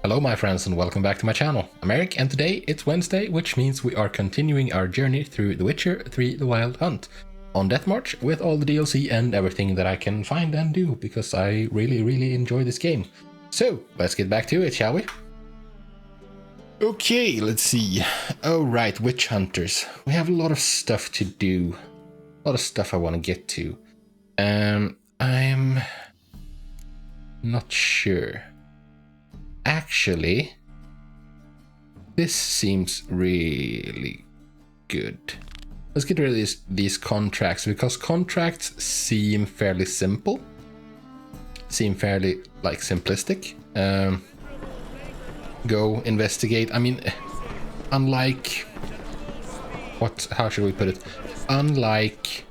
Hello my friends and welcome back to my channel. I'm Eric and today it's Wednesday, which means we are continuing our journey through The Witcher 3 The Wild Hunt on Death March with all the DLC and everything that I can find and do because I really enjoy this game. So let's get back to it, shall we? Okay, let's see. Oh right, witch hunters. We have a lot of stuff to do. A lot of stuff I want to get to. I'm not sure. Actually, this seems really good. Let's get rid of these contracts because contracts seem fairly simple. Seem fairly like simplistic. Go investigate. I mean, unlike how should we put it? Unlike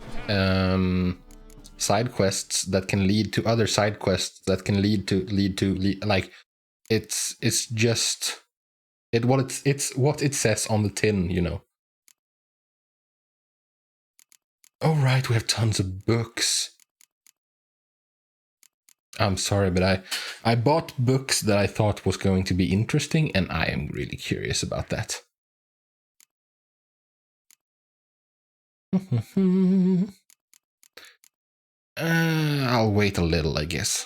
side quests that can lead to other side quests that can lead to like it's just it's what it says on the tin, you know. Oh right, we have tons of books. I'm sorry, but I bought books that I thought was going to be interesting, and I am really curious about that. I'll wait a little, I guess.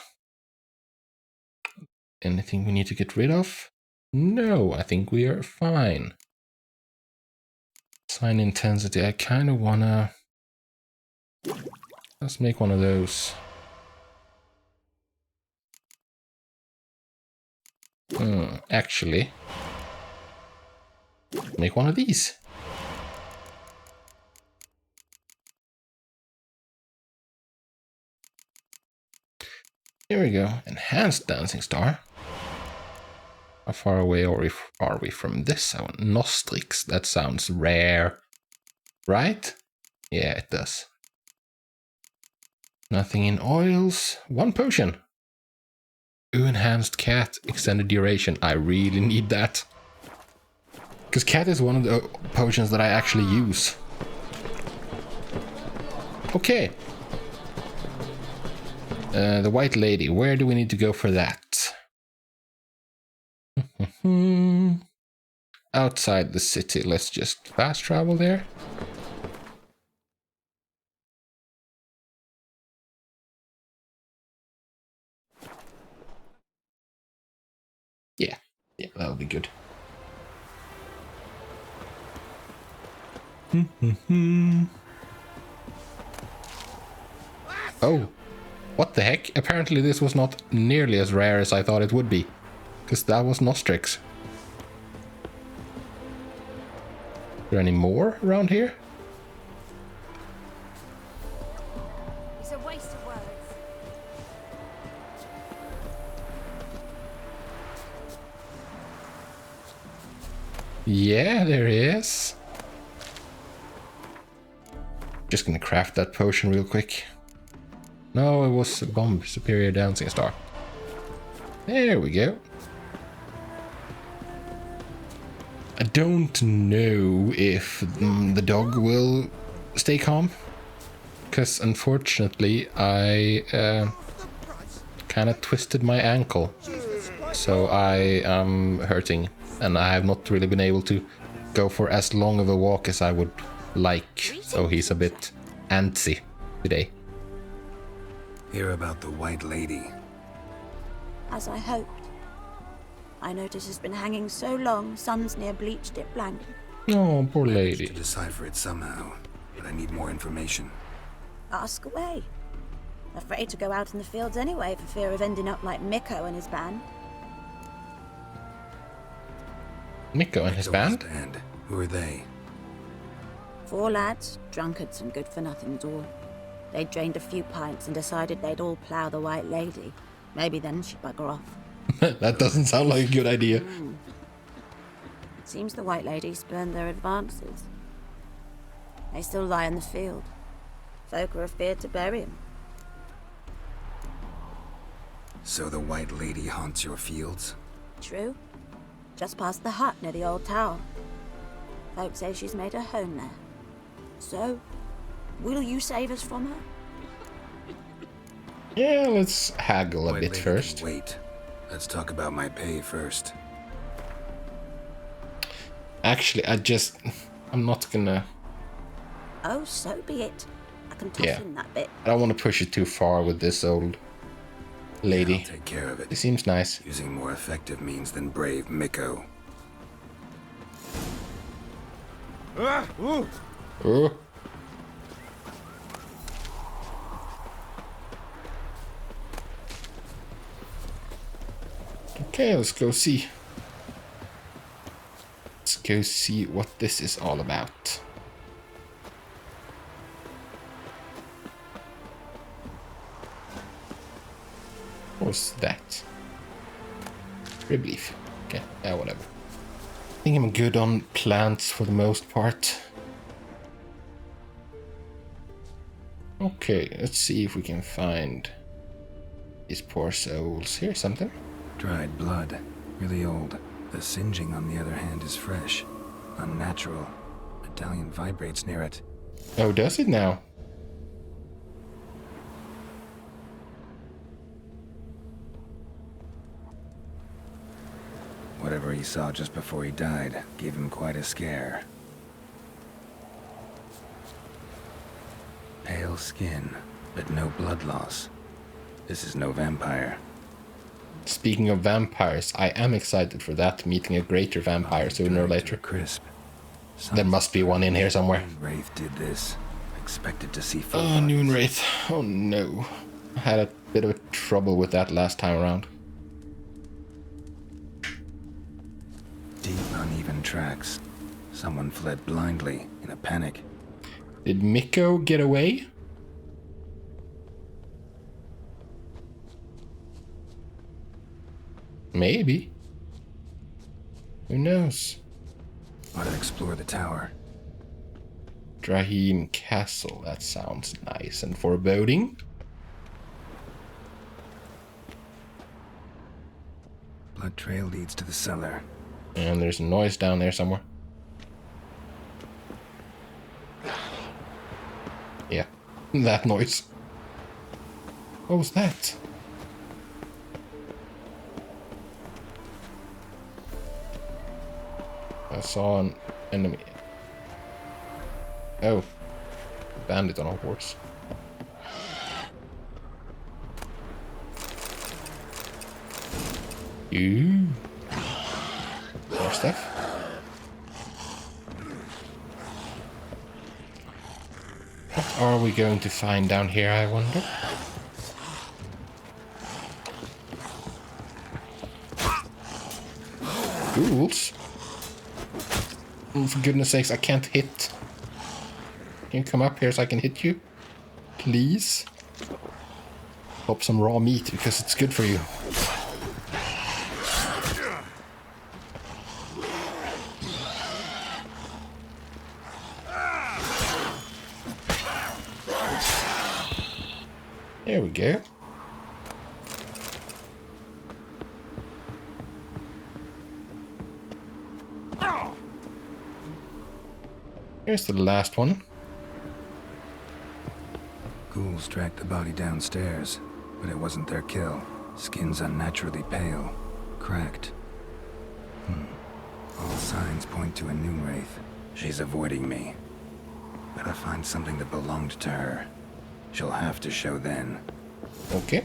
Anything we need to get rid of? No, I think we are fine. Sign intensity. I kind of wanna... Let's make one of those. Actually, make one of these. Here we go. Enhanced dancing star. How far away are we from this? Oh, Nostrix. That sounds rare. Right? Yeah, it does. Nothing in oils. One potion. Enhanced cat. Extended duration. I really need that. Because cat is one of the potions that I actually use. Okay. The White Lady. Where do we need to go for that? Outside the city. Let's just fast travel there. Yeah, that'll be good. Oh, what the heck? Apparently this was not nearly as rare as I thought it would be. Because that was Nostrix. Is there any more around here? It's a waste of words. Yeah, there is. Just gonna craft that potion real quick. No, it was a bomb. Superior dancing star. There we go. I don't know if the dog will stay calm. Because unfortunately I kind of twisted my ankle. So I am hurting. And I have not really been able to go for as long of a walk as I would like. So he's a bit antsy today. Hear about the White Lady. As I hoped. I notice it's been hanging so long, sun's near bleached it blank. Oh, poor I lady. managed to decipher it somehow, but I need more information. Ask away. Afraid to go out in the fields anyway for fear of ending up like Mikko and his band. Mikko and his band? And who are they? 4 lads, drunkards and good-for-nothings all. They'd drained a few pints and decided they'd all plough the White Lady. Maybe then she'd bugger off. That doesn't sound like a good idea. Seems the White Lady spurned their advances. They still lie in the field. Folk are afeard to bury them. So the White Lady haunts your fields? True. Just past the hut near the old tower. Folk say she's made her home there. So, will you save us from her? Yeah, let's haggle a White bit Lady first. can wait. Let's talk about my pay first. Actually, I'm not gonna... Oh, so be it. I can toss Yeah. in that bit. I don't want to push it too far with this old lady. I'll take care of it. It seems nice. Using more effective means than brave Miko. Oh. Okay, let's go see. Let's go see what this is all about. What's that? Rib leaf. Okay, yeah, whatever. I think I'm good on plants for the most part. Okay, let's see if we can find these poor souls. Here's something. Dried blood. Really old. The singeing, on the other hand, is fresh. Unnatural. Medallion vibrates near it. Oh, does it now? Whatever he saw just before he died gave him quite a scare. Pale skin, but no blood loss. This is no vampire. Speaking of vampires, I am excited for that, meeting a greater vampire sooner or later. Crisp. There must be one in here somewhere. Wraith did this. Expected to see full Oh, bodies. Noon Wraith. Oh no. I had a bit of trouble with that last time around. Deep, uneven tracks. Someone fled blindly, in a panic. Did Miko get away? Maybe. Who knows? Ought to explore the tower. DRAHIM Castle. That sounds nice and foreboding. Blood trail leads to the cellar. And there's a noise down there somewhere. Yeah, that noise. What was that? I saw an enemy. Oh, a bandit on a horse. Ooh. More stuff. What are we going to find down here, I wonder? Ghouls? Oh, for goodness sakes, I can't hit. Can you come up here so I can hit you? Please? Pop some raw meat because it's good for you. There we go. Here's the last one. Ghouls dragged the body downstairs, but it wasn't their kill. Skin's unnaturally pale, cracked. All signs point to a new wraith. She's avoiding me. Gotta find something that belonged to her. She'll have to show then. Okay.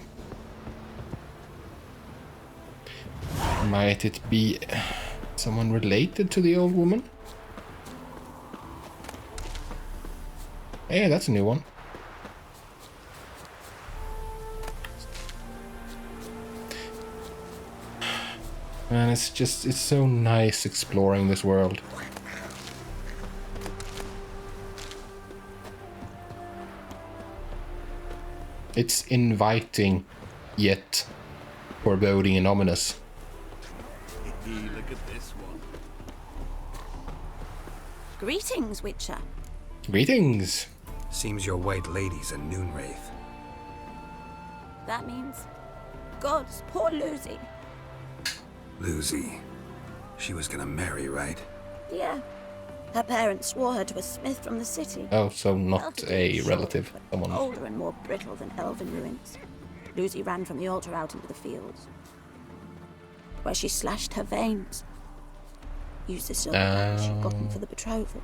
Might it be someone related to the old woman? Hey, that's a new one. Man, it's so nice exploring this world. It's inviting, yet foreboding and ominous. Look at this one. Greetings, Witcher. Greetings! Seems your white lady's a noon wraith. That means... Gods, poor Lucy. Lucy. She was gonna marry, right? Yeah. Her parents swore her to a smith from the city. Oh, so not Relatively a short, relative. but Someone. older and more brittle than elven ruins. Lucy ran from the altar out into the fields. where she slashed her veins. Used the silver she'd gotten for the betrothal.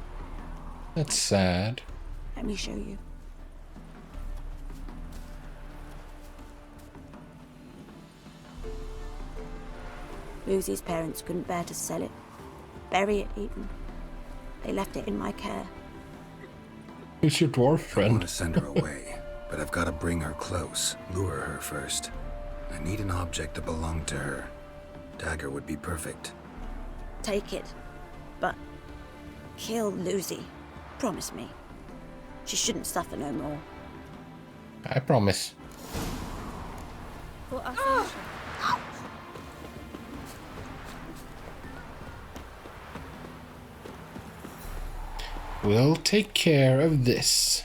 That's sad. Let me show you. Lucy's parents couldn't bear to sell it, bury it even. They left it in my care. Who's your dwarf I friend? want to send her away, but I've got to bring her close, lure her first. I need an object that belonged to her. Dagger would be perfect. Take it, but kill Lucy. Promise me. She shouldn't suffer no more. I promise. We'll take care of this.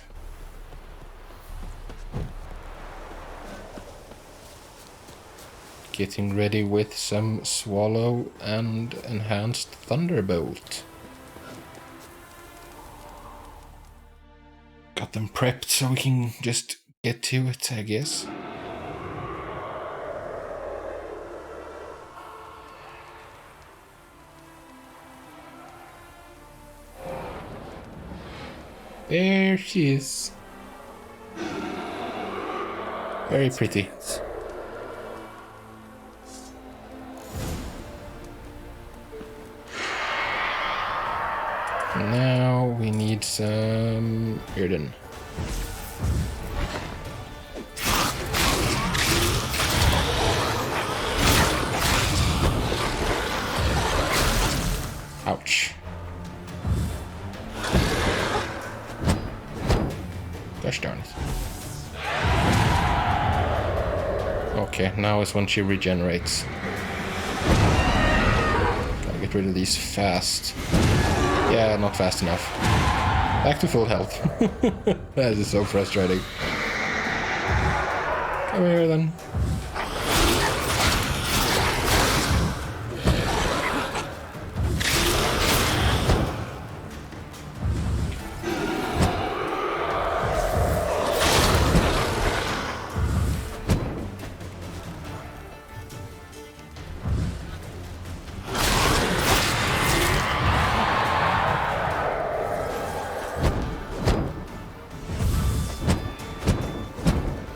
Getting ready with some Swallow and Enhanced Thunderbolt. Got them prepped so we can just get to it, I guess. There she is. Very pretty. Now we need some Harden. Ouch. Gosh darn it. Okay, now is when she regenerates. Gotta get rid of these fast. Yeah, not fast enough. Back to full health. That is so frustrating. Come here then.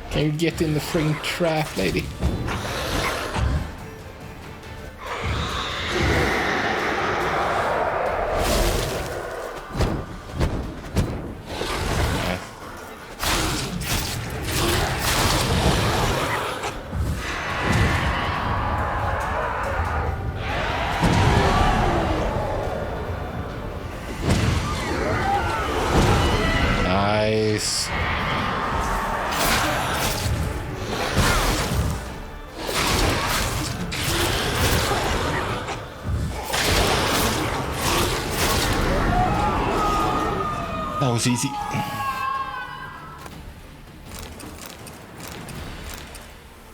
Can you get in the friggin' trap, lady? Nice. That was easy.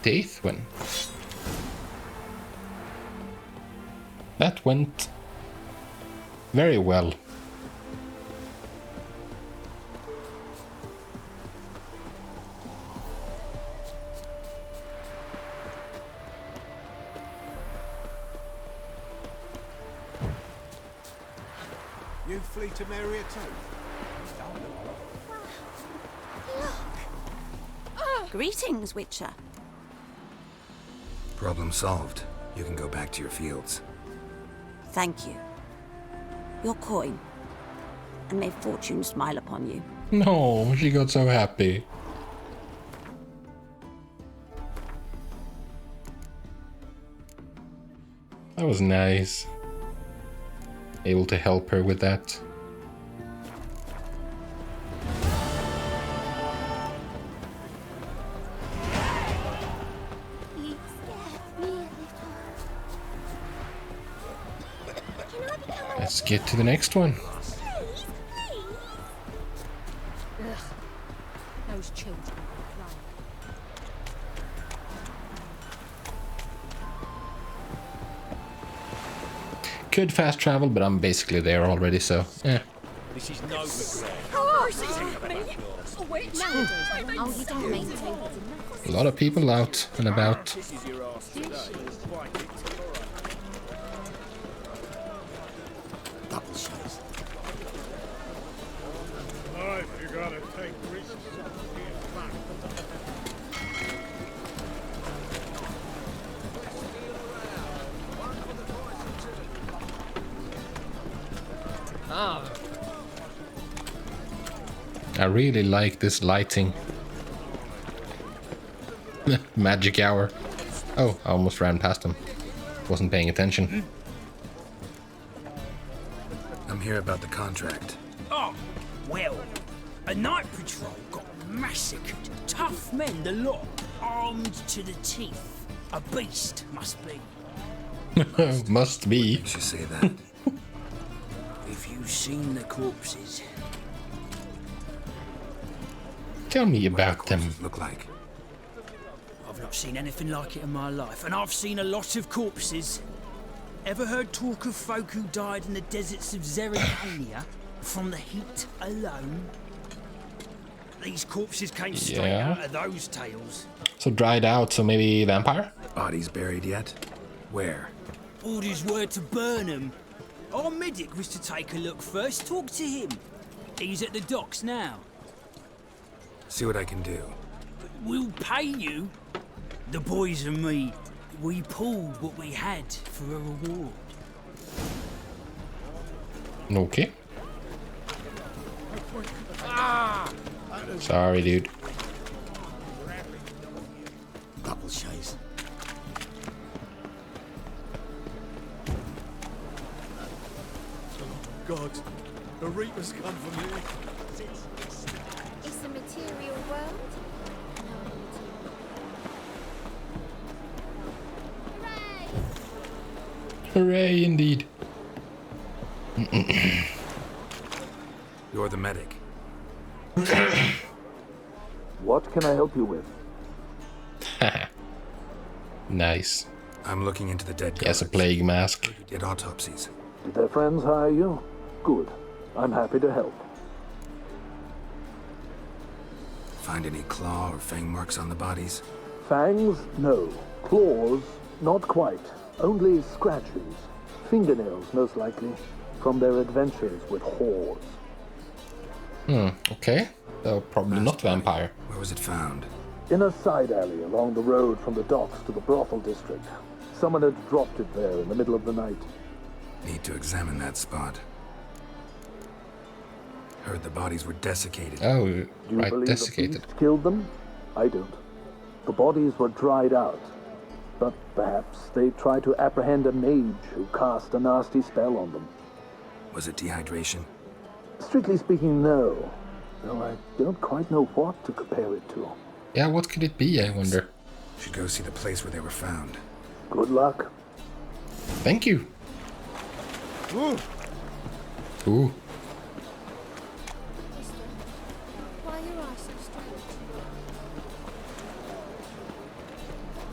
Teeth went. That went very well. You flee to Maria too? Greetings, Witcher. Problem solved. You can go back to your fields. Thank you. Your coin. And may fortune smile upon you. No, she got so happy. That was nice. Able to help her with that. Let's get to the next one. Those children. Could fast travel, but I'm basically there already, so yeah. This is no regret. Oh, me. Oh, wait, no. Oh, you don't mean to. A lot of people out and about. This is your ass today. Quite it tomorrow. Double shows. Life, you gotta take risks. I really like this lighting. Magic hour. Oh, I almost ran past him. Wasn't paying attention. I'm here about the contract. Oh, well, a night patrol got massacred. Tough men, the lot, armed to the teeth. A beast, must be. Must be. Makes you say that. If you've seen the corpses. Tell me about What them. corpses look like. I've not seen anything like it in my life, and I've seen a lot of corpses. Ever heard talk of folk who died in the deserts of Zerrikania from the heat alone? These corpses came straight Yeah. out of those tales. So dried out, so maybe vampire? Bodies buried yet? Where? Orders were to burn them. Our medic was to take a look first, talk to him. He's at the docks now. See what I can do. We'll pay you. The boys and me, we pulled what we had for a reward. Okay. Sorry, dude. Double shows. God, the Reapers come from here. It's a material world. Hooray, indeed. You're the medic. What can I help you with? Nice. I'm looking into the dead He has a guards. plague mask. Who did autopsies. Did their friends hire you? Good. I'm happy to help. Find any claw or fang marks on the bodies? Fangs? No. Claws? Not quite. Only scratches. Fingernails, most likely. From their adventures with whores. Okay. So probably not vampire. Where was it found? In a side alley along the road from the docks to the brothel district. Someone had dropped it there in the middle of the night. Need to examine that spot. Heard the bodies were desiccated. Oh, Do you right, believe desiccated. the beast killed them? I don't. The bodies were dried out. But perhaps they tried to apprehend a mage who cast a nasty spell on them. Was it dehydration? Strictly speaking, no. Though I don't quite know what to compare it to. Yeah, what could it be, I wonder? Should go see the place where they were found. Good luck. Thank you. Ooh. Why are your eyes so strange?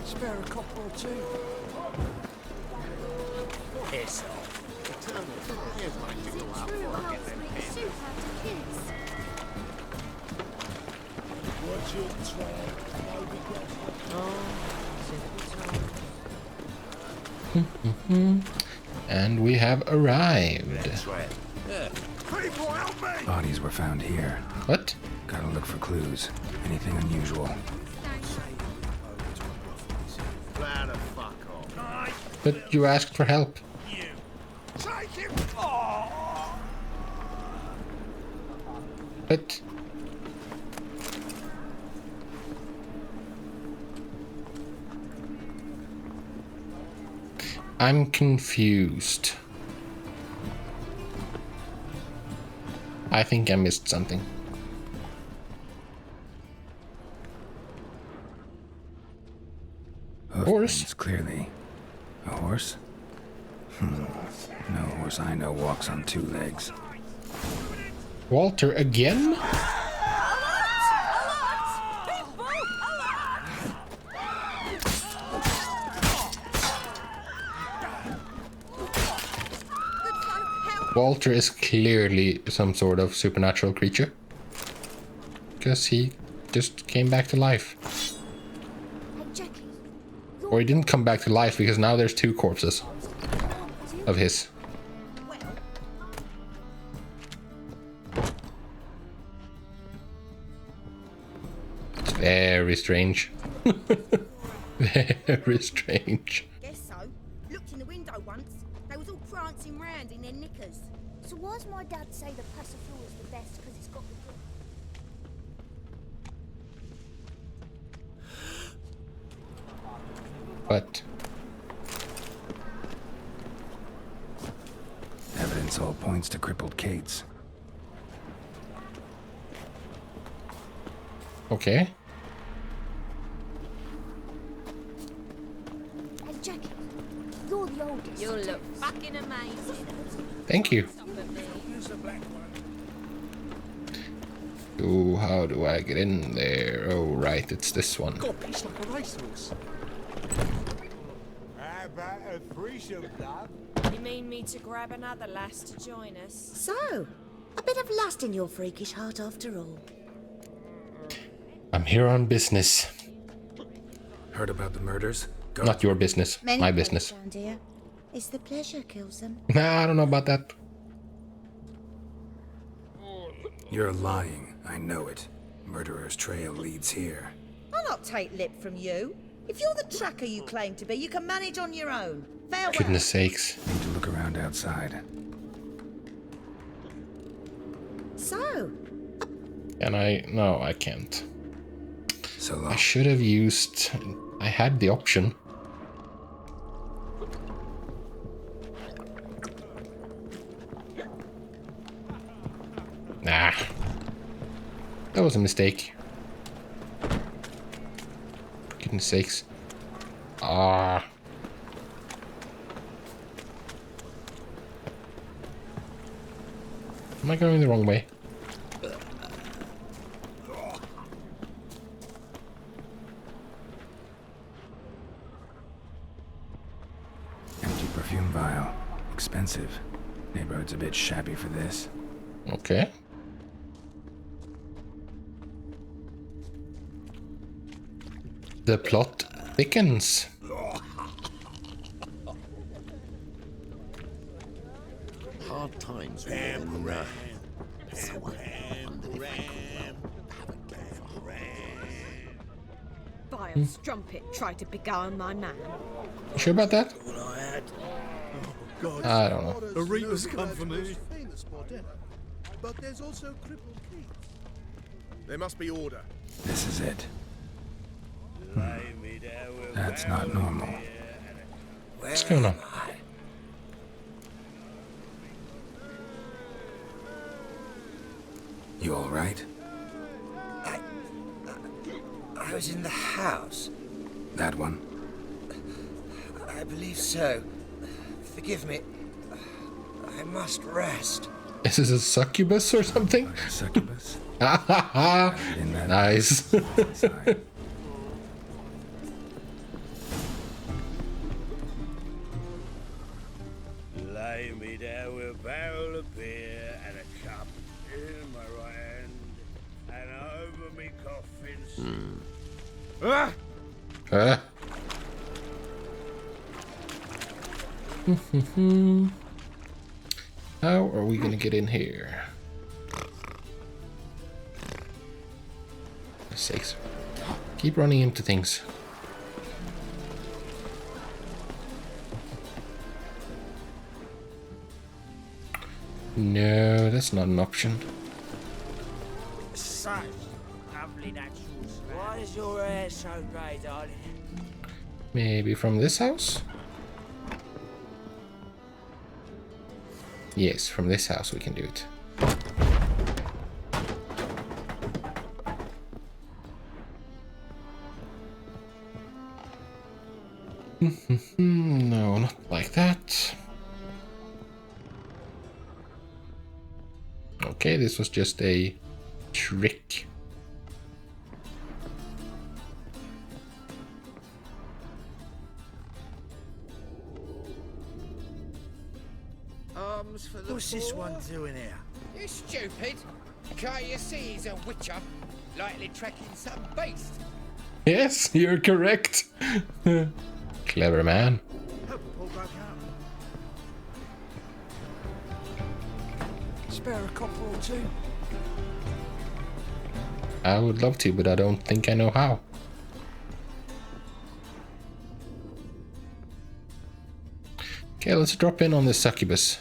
Spare a copper or two. Piss off. Is it true elves make a soup out of kids? Watch it, And we have arrived. People, help me! Bodies were found here. What? Gotta look for clues. Anything unusual. Plan the fuck off. But you asked for help. Take him! But... I'm confused. I think I missed something. Horse? Hoofprints, clearly. A horse? No horse I know walks on two legs. Walter again? Walter is clearly some sort of supernatural creature. Because he just came back to life. Hey, Jackie. Or he didn't come back to life because now there's two corpses of his. Well, Very strange. Very strange. Guess so. Looked in the window once. They was all prancing round in their knickers. So why's my dad say the Passiflora is the best because it's got the good? But Evidence all points to crippled Kate's. okay. Hey, Jackie, you're the oldest. You'll look fucking amazing. Thank you. Stop at me. Oh, how do I get in there? Oh, right, it's this one. Got a piece like a racehorse. How about a threesome, love? You mean me to grab another lass to join us? So, a bit of lust in your freakish heart after all. I'm here on business. Heard about the murders? Go. Not your business. Many My folks business. round here. It's the pleasure kills them. Nah, I don't know about that. You're lying. I know it. Murderer's trail leads here. I'll not take lip from you. If you're the tracker you claim to be, you can manage on your own. Farewell. Goodness sakes. Need to look around outside. So, Can I? No, I can't. So I long. should have used... I had the option. Nah. That was a mistake. Goodness sakes. Ah. Am I going the wrong way? Empty perfume vial. Expensive. Neighborhood's a bit shabby for this. Okay. The plot thickens. Hard times with them. Vile strumpet tried to beguile my man. You sure about that? All I had. Oh, God. I don't know. The Reapers come for me. But there's also crippled Keats. There must be order. This is it. That's not normal. What's going on? You alright? I was in the house. That one? I believe so. Forgive me. I must rest. Is this a succubus or something? Succubus? Nice. Lay me down with a barrel of beer and a cup in my right hand, and over me coffin. How are we gonna get in here? For sakes. Keep running into things. No, that's not an option. Such lovely natural smell. Why is your hair so grey, darling? Maybe from this house? Yes, from this house we can do it. No, not like that. Okay, this was just a trick. What's this one doing here? You stupid! Can't you see he's a witcher? Likely tracking some beast. Yes, you're correct. Clever man. Hope we pull back out. Spare a copper or two. I would love to, but I don't think I know how. Okay, let's drop in on this succubus.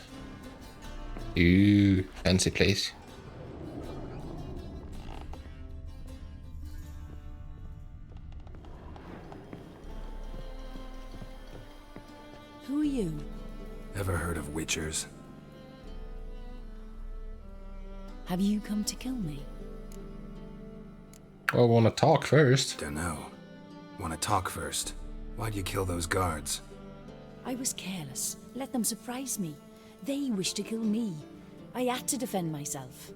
Ooh, fancy place. Who are you? Ever heard of witchers? Have you come to kill me? Well, wanna talk first? Dunno. Wanna talk first? Why'd you kill those guards? I was careless. Let them surprise me. They wished to kill me. I had to defend myself.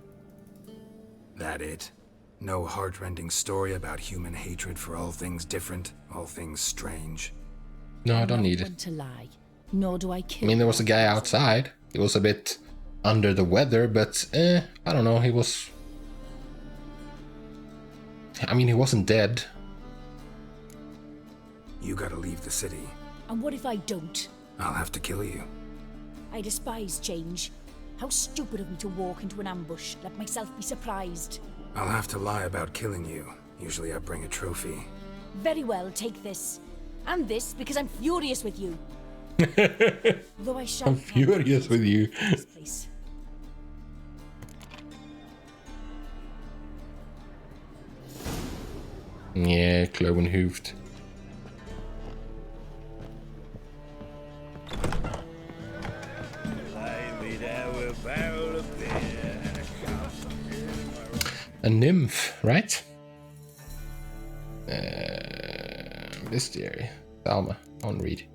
That it? No heartrending story about human hatred for all things different, all things strange? No, I don't need it. To lie, nor do I kill. I mean, there was a guy outside. He was a bit under the weather, but I don't know. He was. I mean, he wasn't dead. You gotta leave the city. And what if I don't? I'll have to kill you. I despise change. How stupid of me to walk into an ambush, let myself be surprised. I'll have to lie about killing you. Usually I bring a trophy. Very well, take this. And this, because I'm furious with you. Though I shall. I'm furious with you. Yeah, cloven hoofed. A nymph, right? Bestiary. Salma, on read.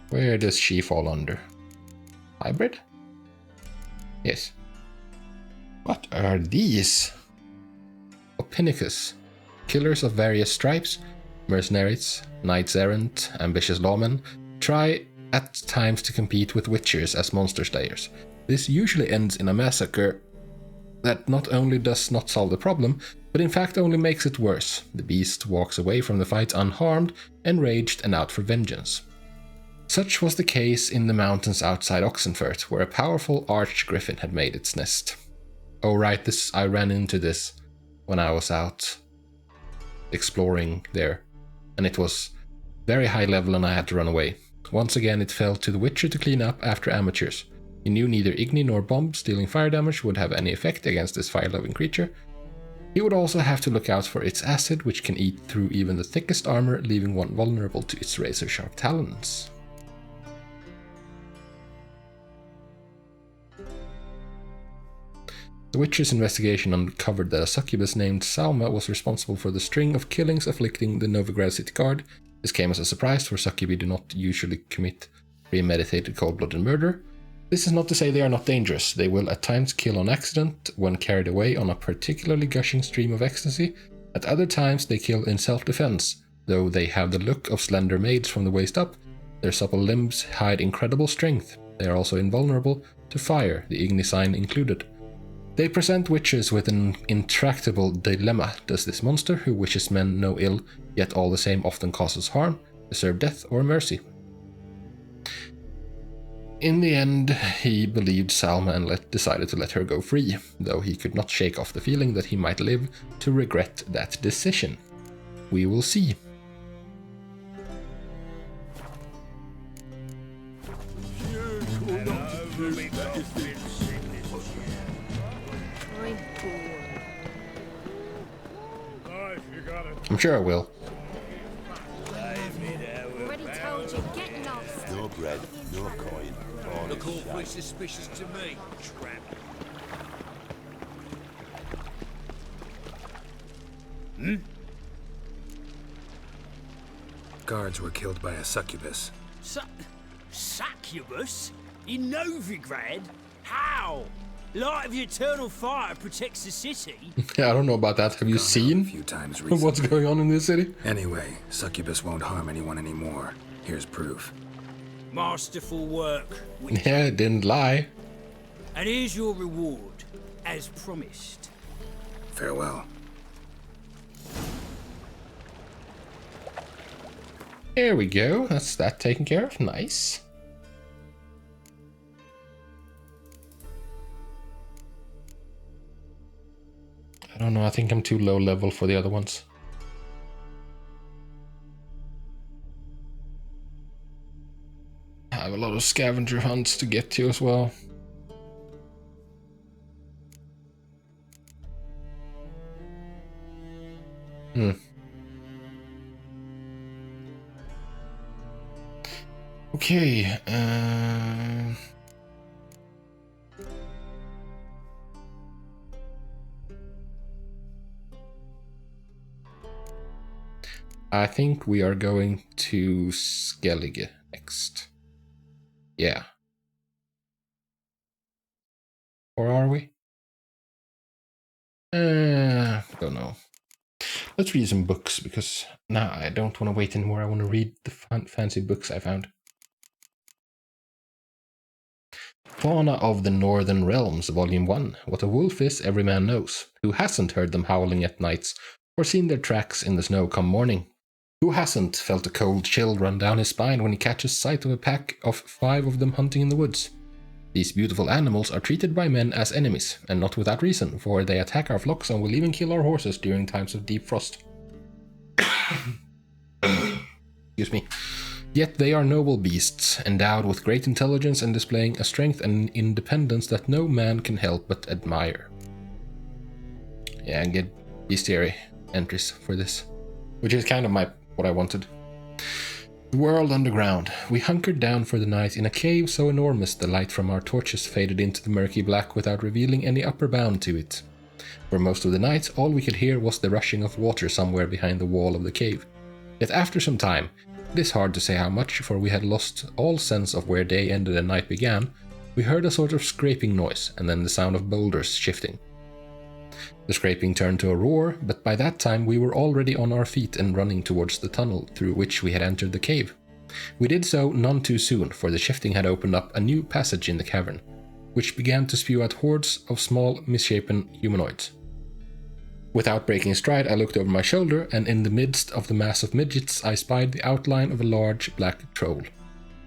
Where does she fall under? Hybrid? Yes. What are these? Oppinicus. Killers of various stripes, mercenaries, knights errant, ambitious lawmen, try at times to compete with witchers as monster slayers. This usually ends in a massacre that not only does not solve the problem, but in fact only makes it worse. The beast walks away from the fight unharmed, enraged and out for vengeance. Such was the case in the mountains outside Oxenfurt, where a powerful arch-griffin had made its nest. Oh right, I ran into this when I was out exploring there, and it was very high level and I had to run away. Once again it fell to the Witcher to clean up after amateurs. He knew neither Igni nor bombs dealing fire damage would have any effect against this fire-loving creature. He would also have to look out for its acid, which can eat through even the thickest armor, leaving one vulnerable to its razor-sharp talons. The Witcher's investigation uncovered that a succubus named Salma was responsible for the string of killings afflicting the Novigrad city guard. This came as a surprise, for succubi do not usually commit premeditated cold-blooded murder. This is not to say they are not dangerous. They will at times kill on accident when carried away on a particularly gushing stream of ecstasy. At other times they kill in self-defense. Though they have the look of slender maids from the waist up, their supple limbs hide incredible strength. They are also invulnerable to fire, the Igni sign included. They present witches with an intractable dilemma. Does this monster, who wishes men no ill, yet all the same often causes harm, deserve death or mercy? In the end, he believed Salma and decided to let her go free, though he could not shake off the feeling that he might live to regret that decision. We will see. I'm sure I will. Already told you, get lost. No bread, no coin. Look awfully suspicious to me, tramp. Guards were killed by a succubus. Succubus? In Novigrad? How? Light of the eternal fire protects the city. Yeah, I don't know about that. Have you seen a few times what's going on in this city? Anyway, succubus won't harm anyone anymore. Here's proof. Masterful work. Yeah, it didn't lie. And here's your reward, as promised. Farewell. There we go. That's that taken care of. Nice. I don't know. I think I'm too low level for the other ones. I have a lot of scavenger hunts to get to as well. Okay. I think we are going to Skellige next. Yeah. Or are we? Don't know. Let's read some books, because now I don't want to wait anymore. I want to read the fancy books I found. Fauna of the Northern Realms, Volume 1. What a wolf is, every man knows. Who hasn't heard them howling at nights, or seen their tracks in the snow come morning? Who hasn't felt a cold chill run down his spine when he catches sight of a pack of 5 of them hunting in the woods? These beautiful animals are treated by men as enemies, and not without reason, for they attack our flocks and will even kill our horses during times of deep frost. Excuse me. Yet they are noble beasts, endowed with great intelligence and displaying a strength and independence that no man can help but admire. Yeah, and get bestiary entries for this, which is kind of what I wanted. The world underground. We hunkered down for the night in a cave so enormous the light from our torches faded into the murky black without revealing any upper bound to it. For most of the night, all we could hear was the rushing of water somewhere behind the wall of the cave. Yet after some time, it is hard to say how much, for we had lost all sense of where day ended and night began, we heard a sort of scraping noise, and then the sound of boulders shifting. The scraping turned to a roar, but by that time we were already on our feet and running towards the tunnel through which we had entered the cave. We did so none too soon, for the shifting had opened up a new passage in the cavern, which began to spew out hordes of small, misshapen humanoids. Without breaking stride, I looked over my shoulder, and in the midst of the mass of midgets I spied the outline of a large black troll.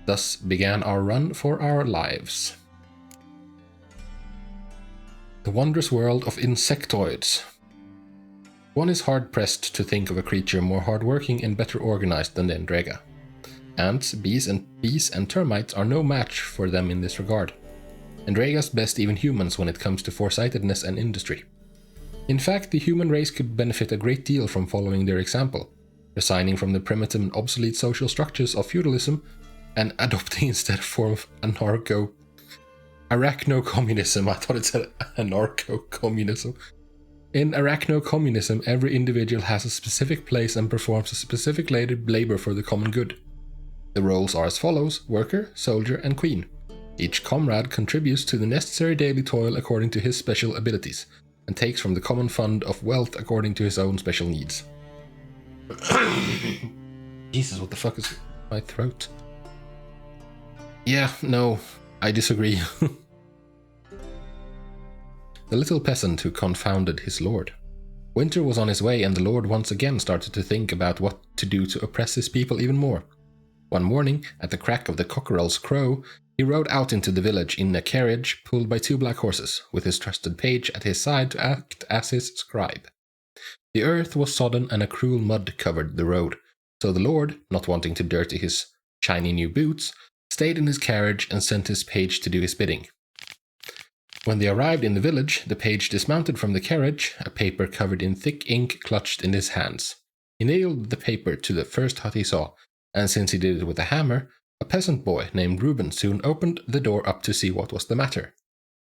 Thus began our run for our lives. The wondrous world of insectoids. One is hard-pressed to think of a creature more hard-working and better organized than the Endrega. Ants, bees and termites are no match for them in this regard. Endregas best even humans when it comes to foresightedness and industry. In fact, the human race could benefit a great deal from following their example, resigning from the primitive and obsolete social structures of feudalism and adopting instead a form of arachno-communism. I thought it said anarcho-communism. In arachno-communism, every individual has a specific place and performs a specific labor for the common good. The roles are as follows: worker, soldier, and queen. Each comrade contributes to the necessary daily toil according to his special abilities, and takes from the common fund of wealth according to his own special needs. Jesus, what the fuck is my throat? Yeah, no, I disagree. The little peasant who confounded his lord. Winter was on his way, and the lord once again started to think about what to do to oppress his people even more. One morning, at the crack of the cockerel's crow, he rode out into the village in a carriage pulled by 2 black horses, with his trusted page at his side to act as his scribe. The earth was sodden and a cruel mud covered the road, so the lord, not wanting to dirty his shiny new boots, stayed in his carriage and sent his page to do his bidding. When they arrived in the village, the page dismounted from the carriage, a paper covered in thick ink clutched in his hands. He nailed the paper to the first hut he saw, and since he did it with a hammer, a peasant boy named Reuben soon opened the door up to see what was the matter.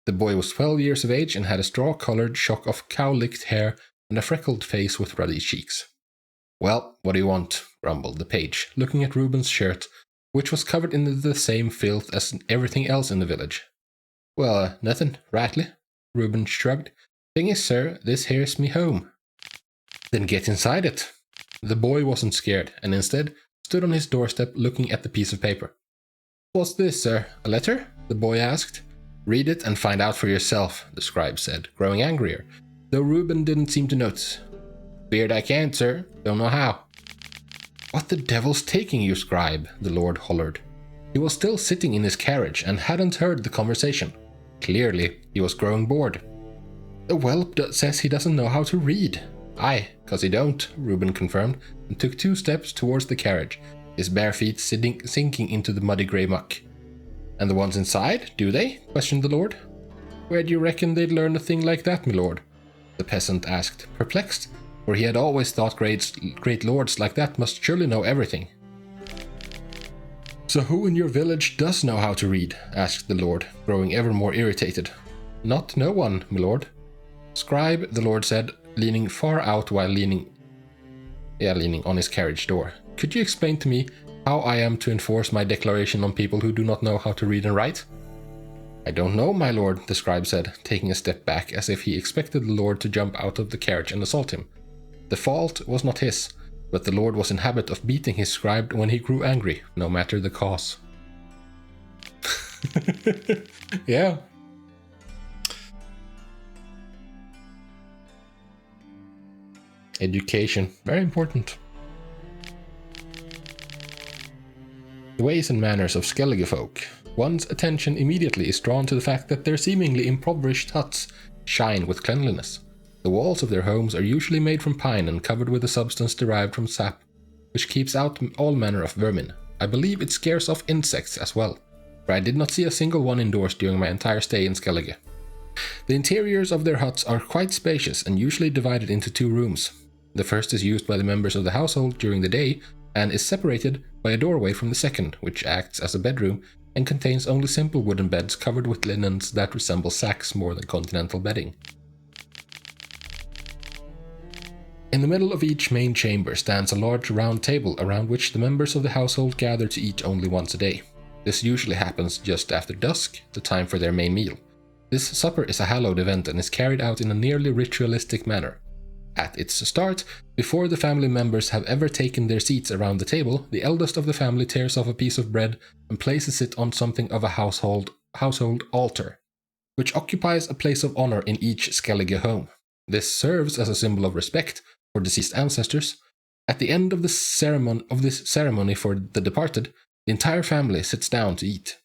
The boy was 12 years of age and had a straw-colored shock of cow-licked hair and a freckled face with ruddy cheeks. "Well, what do you want?" grumbled the page, looking at Reuben's shirt, which was covered in the same filth as everything else in the village. "Well, nothing, rightly," Reuben shrugged. "Thing is, sir, this here's me home." "Then get inside it." The boy wasn't scared, and instead stood on his doorstep looking at the piece of paper. "What's this, sir? A letter?" the boy asked. "Read it and find out for yourself," the scribe said, growing angrier, though Reuben didn't seem to notice. "Feared I can't, sir. Don't know how." "What the devil's taking you, scribe?" the Lord hollered. He was still sitting in his carriage and hadn't heard the conversation. Clearly, he was growing bored. "The whelp says he doesn't know how to read." "Aye, 'cause he don't," Reuben confirmed, and took 2 steps towards the carriage, his bare feet sinking into the muddy grey muck. "And the ones inside, do they?" questioned the Lord. "Where do you reckon they'd learn a thing like that, my lord?" the peasant asked, perplexed, for he had always thought great lords like that must surely know everything. "So who in your village does know how to read?" asked the Lord, growing ever more irritated. "Not no one, my lord." "Scribe," the Lord said, leaning far out while leaning on his carriage door. "Could you explain to me how I am to enforce my declaration on people who do not know how to read and write?" "I don't know, my lord," the scribe said, taking a step back as if he expected the Lord to jump out of the carriage and assault him. The fault was not his, but the Lord was in habit of beating his scribe when he grew angry, no matter the cause. Yeah. Education, very important. The ways and manners of Skellige folk. One's attention immediately is drawn to the fact that their seemingly impoverished huts shine with cleanliness. The walls of their homes are usually made from pine and covered with a substance derived from sap, which keeps out all manner of vermin. I believe it scares off insects as well, for I did not see a single one indoors during my entire stay in Skellige. The interiors of their huts are quite spacious and usually divided into 2 rooms. The first is used by the members of the household during the day and is separated by a doorway from the second, which acts as a bedroom and contains only simple wooden beds covered with linens that resemble sacks more than continental bedding. In the middle of each main chamber stands a large round table around which the members of the household gather to eat only once a day. This usually happens just after dusk, the time for their main meal. This supper is a hallowed event and is carried out in a nearly ritualistic manner. At its start, before the family members have ever taken their seats around the table, the eldest of the family tears off a piece of bread and places it on something of a household altar, which occupies a place of honor in each Skellige home. This serves as a symbol of respect for deceased ancestors. At the end of this ceremony for the departed, the entire family sits down to eat.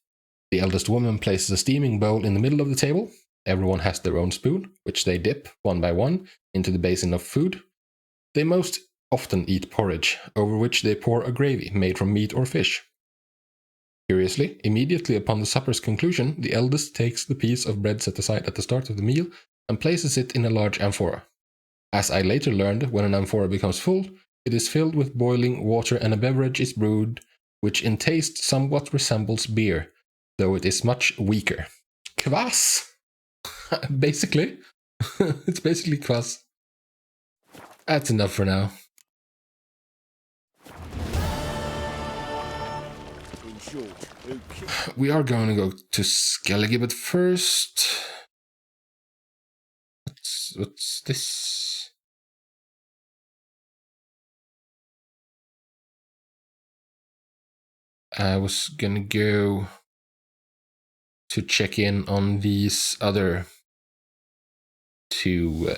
The eldest woman places a steaming bowl in the middle of the table. Everyone has their own spoon, which they dip, one by one, into the basin of food. They most often eat porridge, over which they pour a gravy made from meat or fish. Curiously, immediately upon the supper's conclusion, the eldest takes the piece of bread set aside at the start of the meal and places it in a large amphora. As I later learned, when an amphora becomes full, it is filled with boiling water and a beverage is brewed, which in taste somewhat resembles beer, though it is much weaker. Kvass! Basically. It's basically kvass. That's enough for now. In short, we are going to go to Skellige, but first... What's this? I was gonna go to check in on these other 2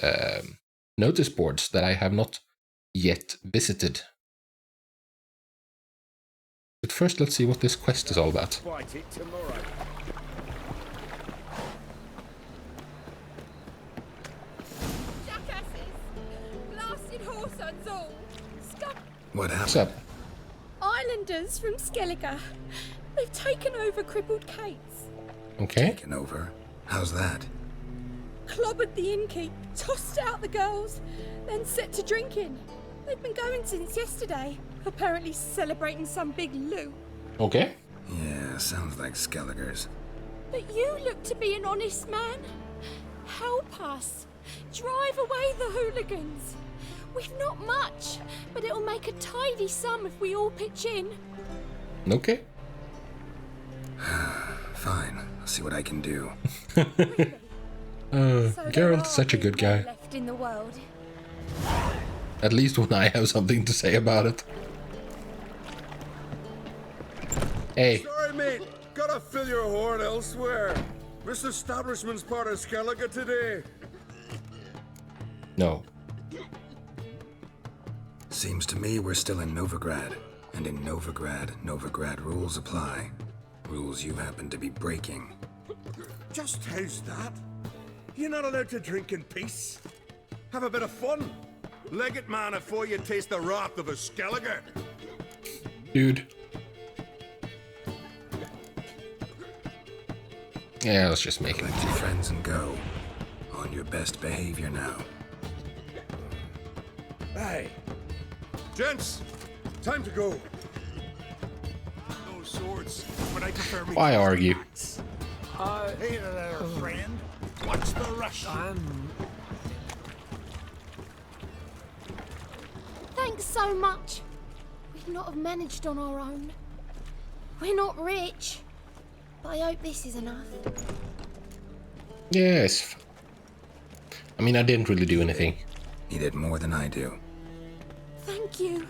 notice boards that I have not yet visited. But first, let's see what this quest is all about. Fight it tomorrow. Blasted whoresons all! Scum What happened? What's up? islanders from Skellige. They've taken over crippled Kate's. Okay. Taken over? How's that? Clobbered the innkeep, tossed out the girls, then set to drinking. They've been going since yesterday, apparently celebrating some big loot. Okay. Yeah, sounds like Skelligers. But you look to be an honest man. Help us. Drive away the hooligans. We've not much, but it'll make a tidy sum if we all pitch in. Okay. Fine, I'll see what I can do. Geralt is such a good guy. Left in the world. At least when I have something to say about it. Hey. Sorry, mate. Gotta fill your horn elsewhere. This establishment's part of Skellige today. No. Seems to me we're still in Novigrad. And in Novigrad rules apply. Rules you happen to be breaking. Just how's that? You're not allowed to drink in peace? Have a bit of fun. Leg it, man, before you taste the wrath of a Skellige. Dude. Yeah, let's just make it. Collect your friends and go. On your best behavior now. Hey. Gents, time to go. No swords, but I prefer me. Why argue? Hey there, friend. What's the rush? Thanks so much. We'd not have managed on our own. We're not rich, but I hope this is enough. Yes. I mean, I didn't really do anything. He did more than I do. Thank you.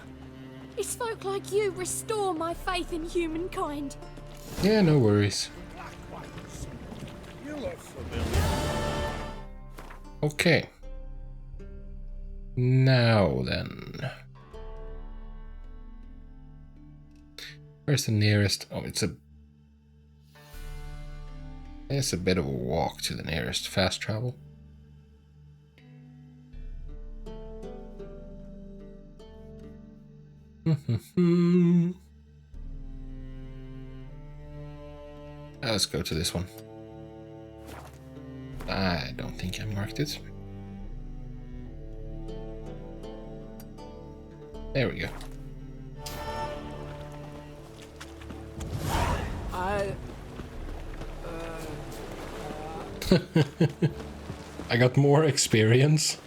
It's folk like you restore my faith in humankind. Yeah, no worries. You look familiar. Okay. Now then. Where's the nearest? Oh, it's a bit of a walk to the nearest fast travel. Let's go to this one. I don't think I marked it. There we go. I got more experience.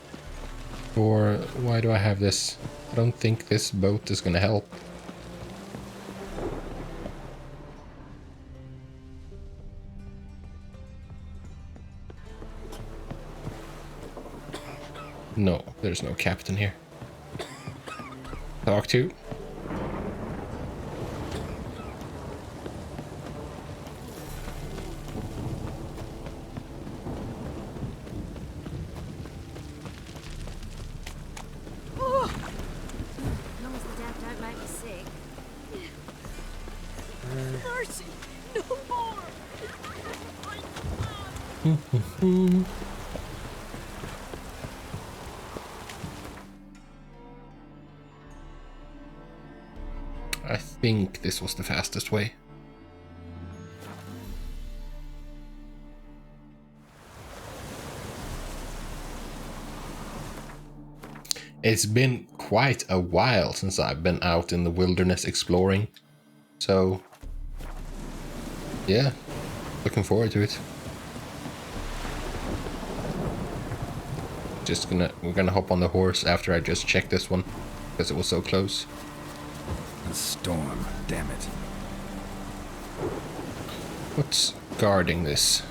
Or why do I have this? I don't think this boat is gonna help. No, there's no captain here. Talk to. I think this was the fastest way. It's been quite a while since I've been out in the wilderness exploring, so yeah, looking forward to it. We're gonna hop on the horse after I just checked this one because it was so close. A storm, damn it. What's guarding this?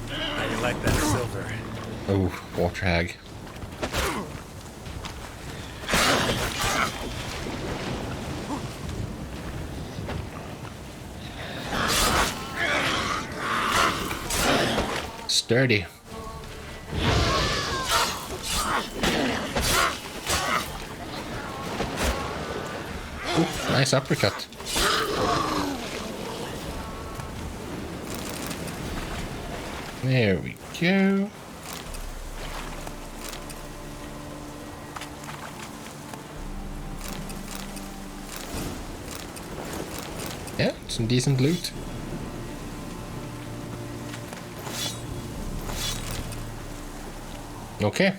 How you like that silver? Oh, water hag. Sturdy. Ooh, nice uppercut. There we go. Yeah, some decent loot. Okay.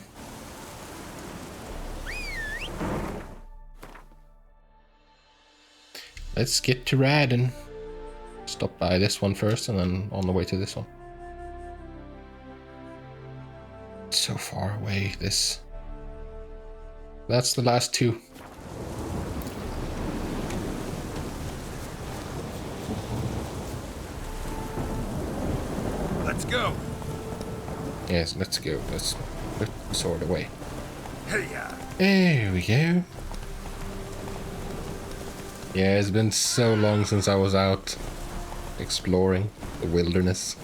Let's get to Radin. Stop by this one first and then on the way to this one. It's so far away, this. That's the last two. Let's go. Yes, let's go. Let's put the sword away. Hey-ya. There we go. Yeah, it's been so long since I was out exploring the wilderness.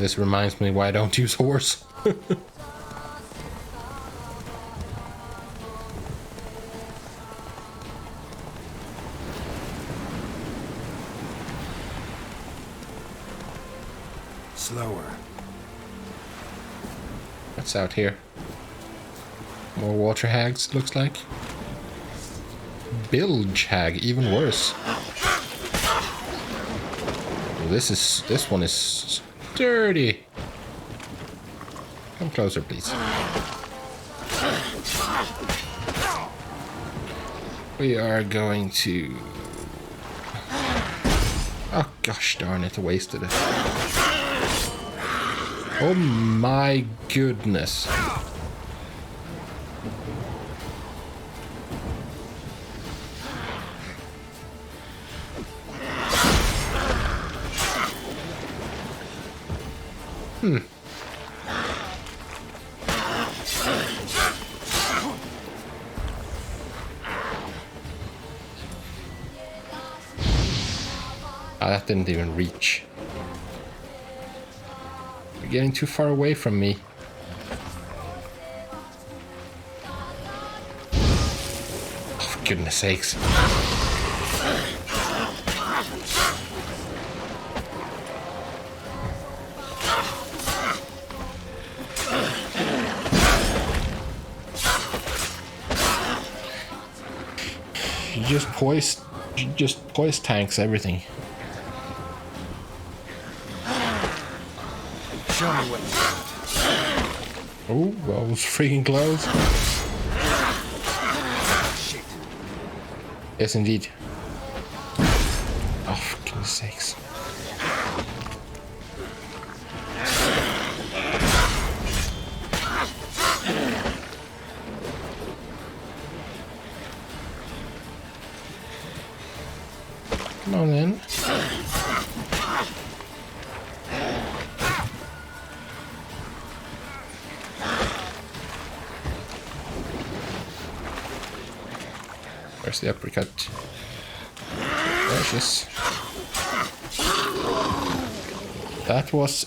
This reminds me why I don't use horse. Slower. What's out here? More water hags, looks like. Bilge hag, even worse. Oh, this one is sturdy. Come closer, please. We are going to... Oh gosh darn it, I wasted it. Oh my goodness. That didn't even reach. You're getting too far away from me. Oh, for goodness sakes. Just poise tanks everything. Show me what Oh, that was freaking close. shit. Yes, indeed. Oh, for goodness sakes. Come on then. Where's the uppercut? There she is. That was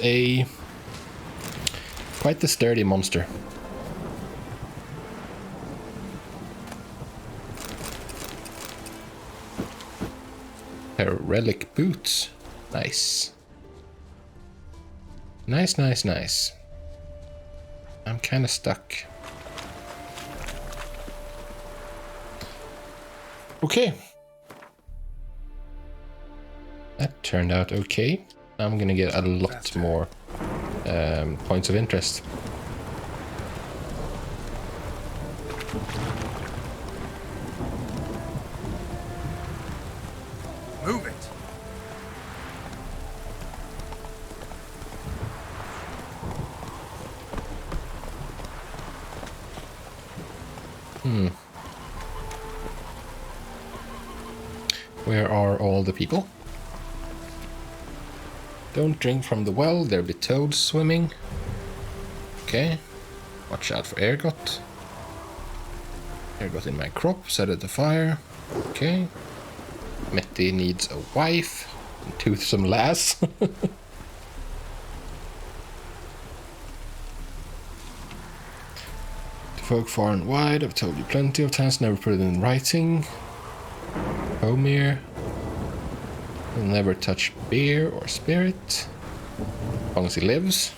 quite the sturdy monster. Relic boots. Nice. Nice. I'm kind of stuck. Okay. That turned out okay. I'm gonna get a lot more points of interest. Move it. Where are all the people? Don't drink from the well, there'll be toads swimming. Okay. Watch out for ergot. Ergot in my crop, set it to fire. Okay. Metti needs a wife. And toothsome lass. To folk far and wide, I've told you plenty of times, never put it in writing. Homir. Will never touch beer or spirit. As long as he lives.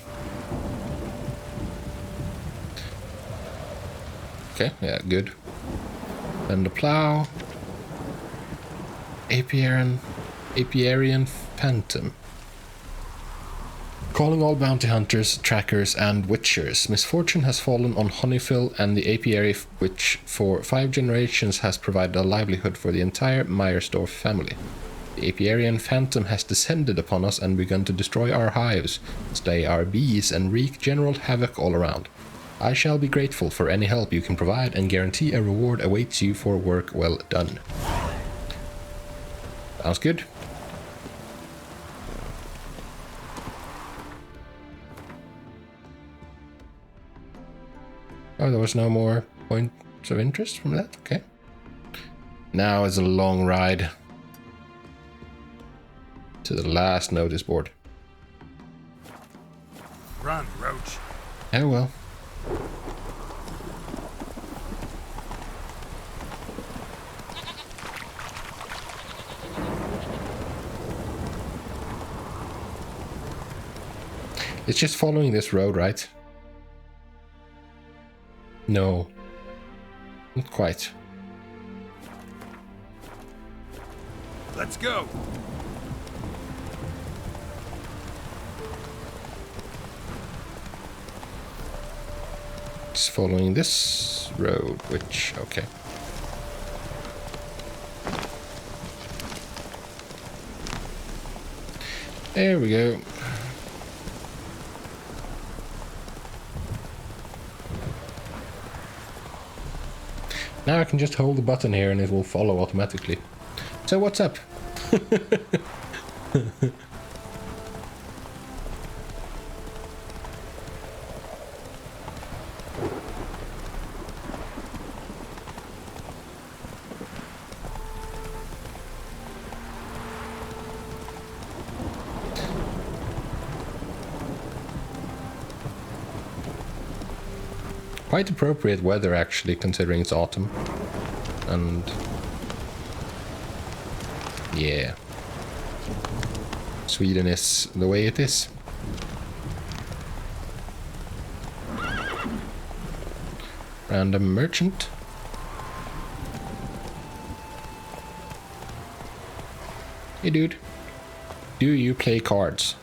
Okay, yeah, good. Then the plow. APIARIAN Phantom. Calling all bounty hunters, trackers, and witchers. Misfortune has fallen on Honeyfill and the apiary which for 5 generations has provided a livelihood for the entire Myersdorf family. The APIARIAN Phantom has descended upon us and begun to destroy our hives, slay our bees, and wreak general havoc all around. I shall be grateful for any help you can provide and guarantee a reward awaits you for work well done. Sounds good. Oh, there was no more points of interest from that? Okay. Now is a long ride to the last notice board. Run, Roach. Oh well. It's just following this road, right? No. Not quite. Let's go. It's following this road, which, okay. There we go. Now I can just hold the button here and it will follow automatically. So what's up? Quite appropriate weather, actually, considering it's autumn. And yeah, Sweden is the way it is. Random merchant. Hey dude, do you play cards?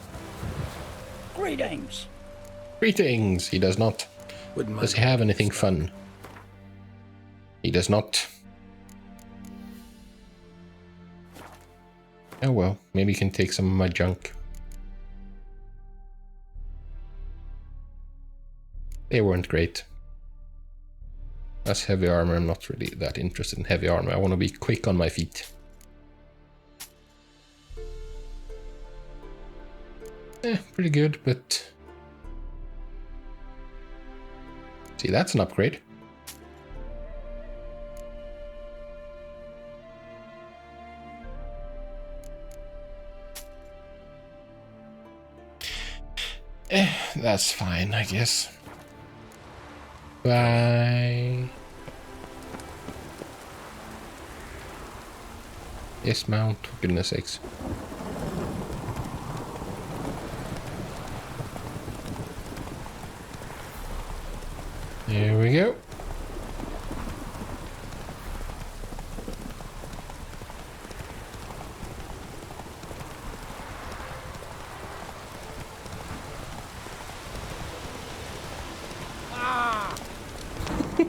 Greetings. Greetings. He does not. Does he have anything fun? He does not. Oh well, maybe he can take some of my junk. They weren't great. That's heavy armor. I'm not really that interested in heavy armor. I want to be quick on my feet. Pretty good, but... See, that's an upgrade. That's fine, I guess. Bye. Dismount, for goodness sakes. There we go.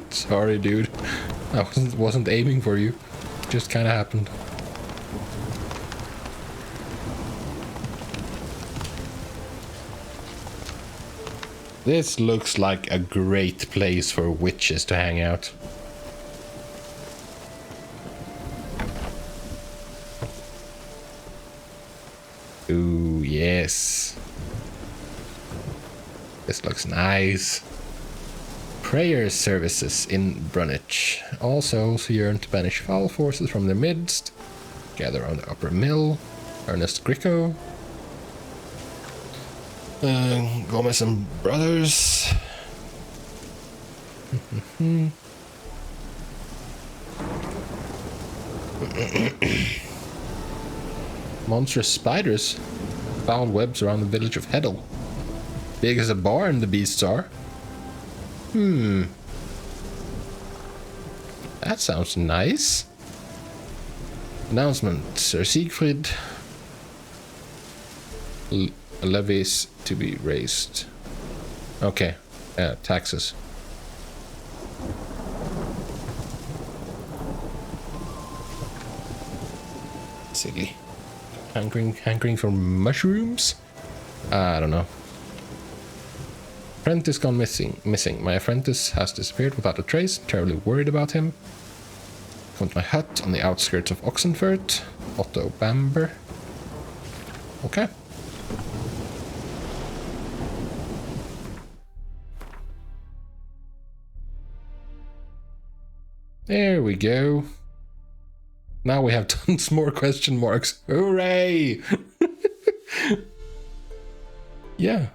Sorry, dude. I wasn't aiming for you. Just kind of happened. This looks like a great place for witches to hang out. Ooh, yes. This looks nice. Prayer services in Brunich. All souls who yearn to banish foul forces from their midst. Gather on the upper mill. Ernest Gricko. Gomez and Brothers. Monstrous spiders. Foul webs around the village of Heddle. Big as a barn, the beasts are. That sounds nice. Announcement. Sir Siegfried. Levies to be raised. Okay. Taxes. Silly. Hankering for mushrooms? I don't know. Apprentice gone missing. My apprentice has disappeared without a trace. Terribly worried about him. Found my hut on the outskirts of Oxenfurt. Otto Bamber. Okay. There we go. Now we have tons more question marks. Hooray! Yeah.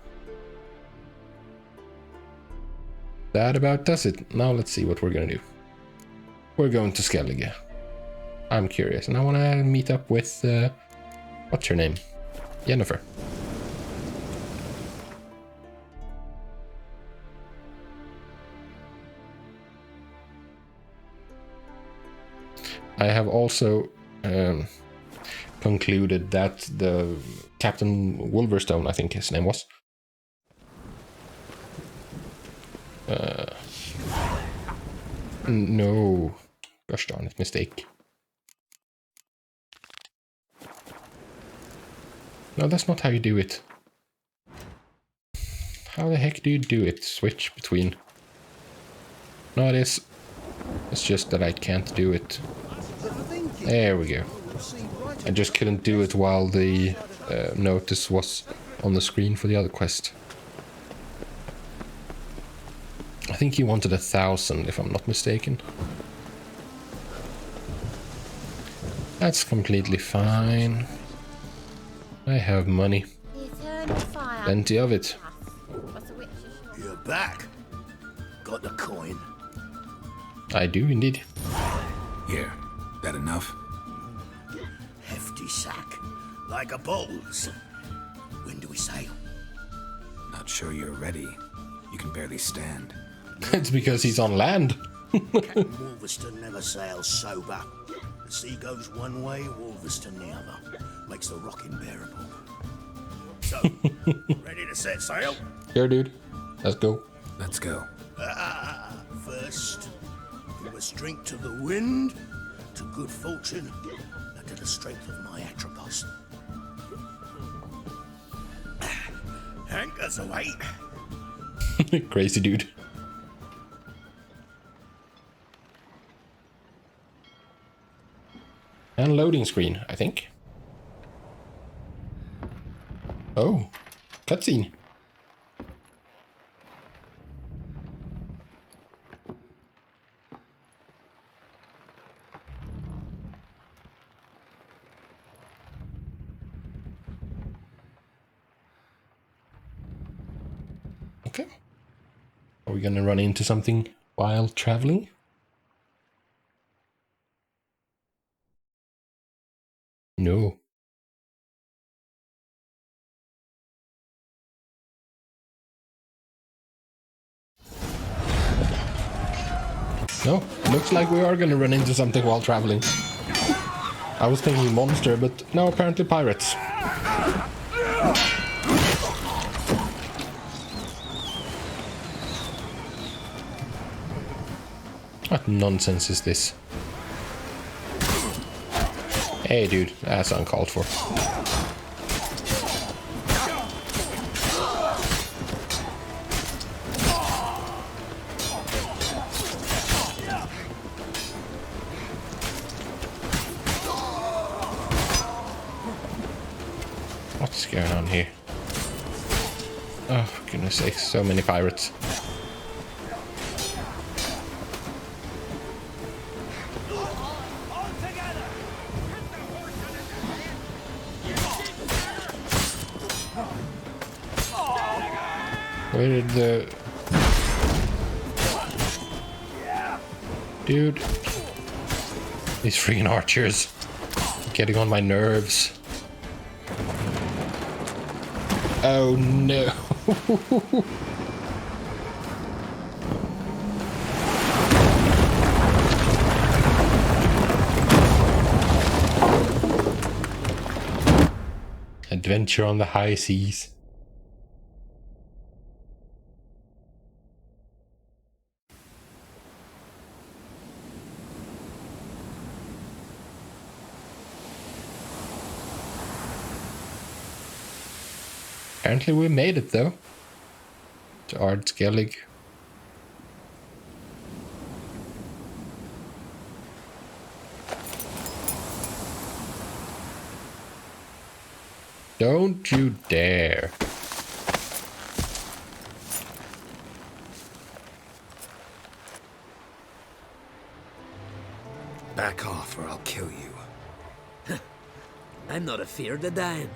that about does it. Now let's see what we're gonna do. We're going to Skellige. I'm curious, and I want to meet up with, what's her name? Yennefer. I have also concluded that the Captain Wolverstone, I think his name was, no, gosh darn it, mistake. No, that's not how you do it. How the heck do you do it? Switch between. No, it is. It's just that I can't do it. There we go. I just couldn't do it while the notice was on the screen for the other quest. I think he wanted 1,000, if I'm not mistaken. That's completely fine. I have money. Plenty of it. You're back. Got the coin. I do indeed. Here, that enough? Hefty sack. Like a bull's. When do we sail? Not sure you're ready. You can barely stand. It's because he's on land. Captain Wolverstone never sails sober. The sea goes one way, Wolverstone the other. Makes the rocking bearable. So, ready to set sail? Here, dude. Let's go. Let's go. First, we must drink to the wind, to good fortune, and to the strength of my Atropos. Anchors away. Crazy dude. And loading screen, I think. Oh, cutscene. Okay. Are we gonna run into something while traveling? No. No, looks like we are gonna run into something while traveling. I was thinking monster, but no, apparently pirates. What nonsense is this? Hey dude, that's uncalled for. What's going on here? Oh, for goodness sakes, so many pirates. Where did the... Dude. These freaking archers. Getting on my nerves. Oh no. Adventure on the high seas. Apparently we made it though. To Skellige. Don't you dare. Back off or I'll kill you. I'm not afeard of dying.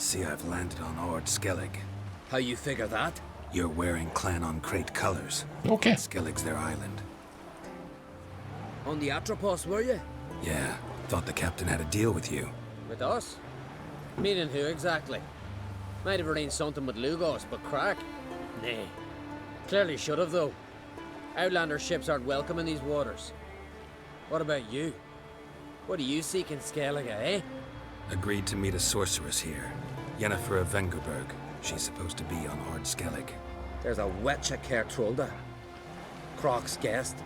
See, I've landed on Skellige. How you figure that? You're wearing Clan on Crate colors. Okay. Skellige's their island. On the Atropos, were you? Yeah, thought the captain had a deal with you. With us? Meaning who exactly? Might have arranged something with Lugos, but crack? Nay. Clearly should have, though. Outlander ships aren't welcome in these waters. What about you? What do you seek in Skellige, eh? Agreed to meet a sorceress here. Yennefer of Vengerberg. She's supposed to be on Skellige. There's a witch at Kertrolda. Croc's guest.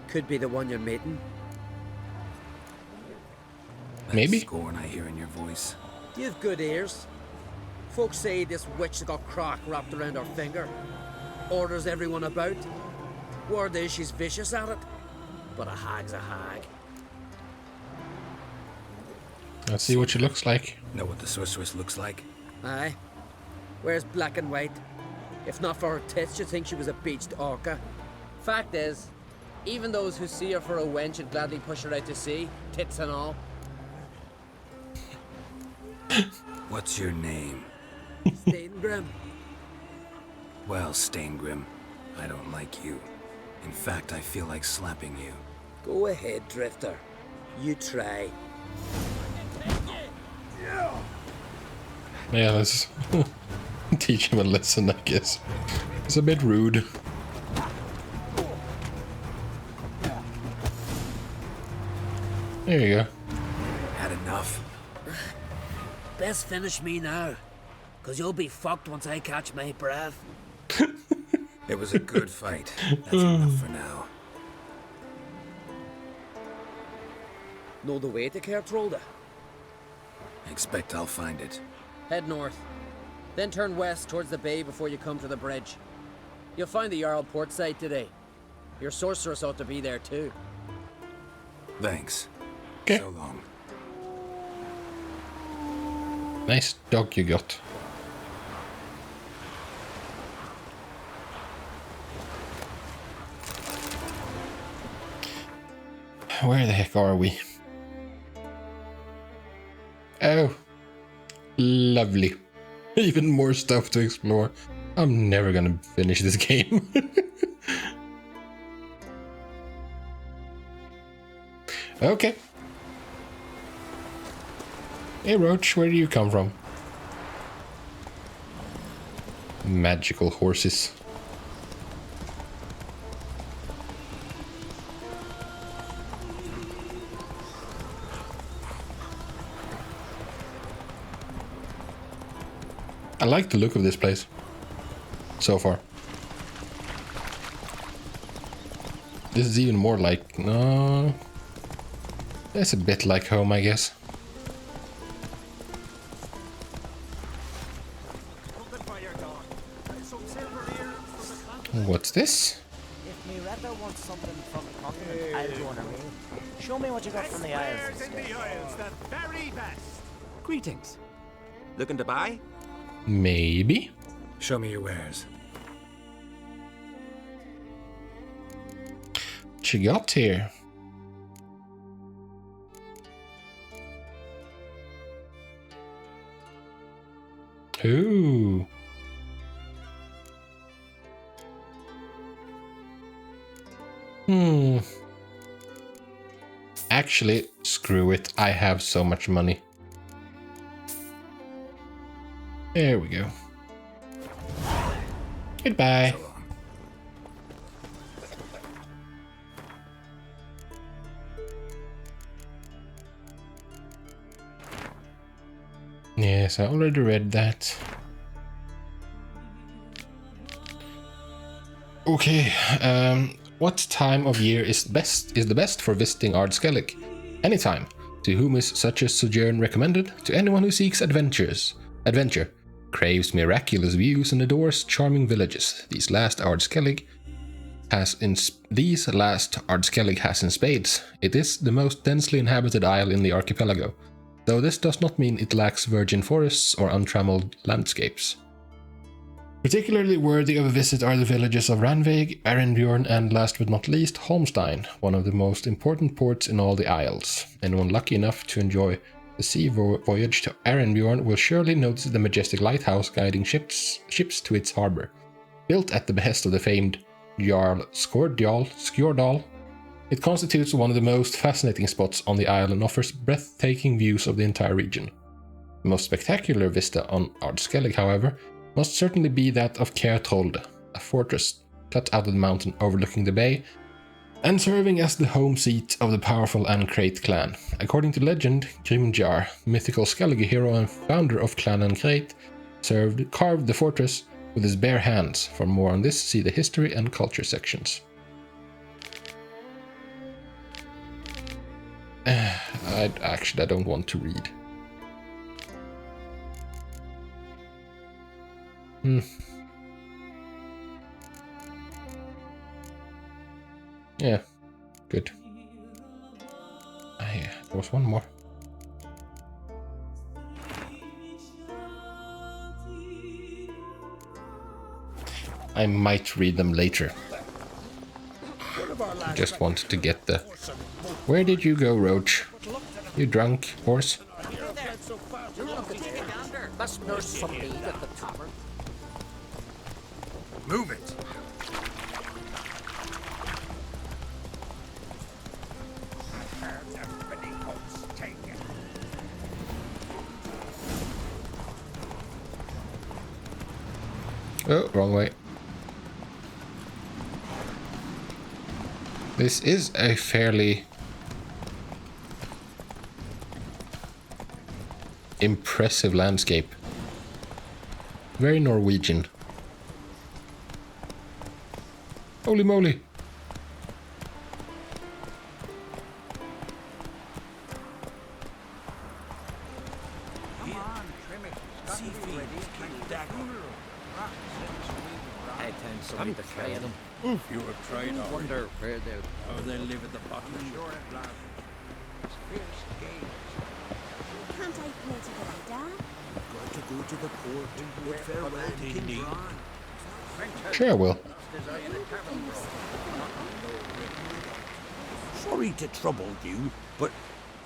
Could be the one you're meeting. Maybe. That scorn I hear in your voice. You've good ears. Folks say this witch has got Croc wrapped around her finger. Orders everyone about. Word is she's vicious at it. But a hag's a hag. Let's see what she looks like. Know what the sorceress looks like? Aye. Wears black and white. If not for her tits, you'd think she was a beached orca. Fact is, even those who see her for a wench would gladly push her out to sea, tits and all. What's your name? Steingrim. Well, Steingrim, I don't like you. In fact, I feel like slapping you. Go ahead, Drifter. You try. Yeah, let's teach him a lesson, I guess. It's a bit rude. There you go. Had enough? Best finish me now, cause you'll be fucked once I catch my breath. It was a good fight. That's enough for now. Know the way to Kertrolda? Expect I'll find it. Head north, then turn west towards the bay before you come to the bridge. You'll find the Jarl port site today. Your sorceress ought to be there too. Thanks. Okay. So long. Nice dog you got. Where the heck are we? Oh, lovely. Even more stuff to explore. I'm never gonna finish this game. Okay. Hey Roach, where do you come from? Magical horses. I like the look of this place so far. This is even more like, no, that's a bit like home, I guess. What's this? If Miretta wants something from the continent, I'll go on her way. Show me what you got from the Isles. in the Isles, the very best. Greetings. Looking to buy? Maybe. Show me your wares. What you got here? Ooh. Actually, screw it. I have so much money. There we go. Goodbye. Yes, I already read that. Okay, what time of year is the best for visiting Skellige? Anytime. To whom is such a sojourn recommended? To anyone who seeks adventure, craves miraculous views and adores charming villages. These last Skellige has in spades. It is the most densely inhabited isle in the archipelago, though this does not mean it lacks virgin forests or untrammeled landscapes. Particularly worthy of a visit are the villages of Ranveig, Arenbjorn, and last but not least, Holmstein, one of the most important ports in all the Isles. Anyone lucky enough to enjoy the sea voyage to Arenbjorn will surely notice the majestic lighthouse guiding ships to its harbor. Built at the behest of the famed Jarl Skjordal, it constitutes one of the most fascinating spots on the isle and offers breathtaking views of the entire region. The most spectacular vista on Skellige, however, must certainly be that of Kjærtolde, a fortress cut out of the mountain overlooking the bay and serving as the home seat of the powerful Ancrate clan. According to legend, Grimjar, mythical Skellige hero and founder of Clan Ancrate, carved the fortress with his bare hands. For more on this, see the history and culture sections. I don't want to read. Yeah, good. There was one more. I might read them later. I just wanted to get the... Where did you go, Roach? You drunk horse? Move it! Oh, wrong way. This is a fairly impressive landscape. Very Norwegian. Holy moly! You have tried out. Wonder where they live at the bottom. Can't I play together, Dad? Got to go to the port and bid farewell to King Brian. Sure I will. Sorry to trouble you, but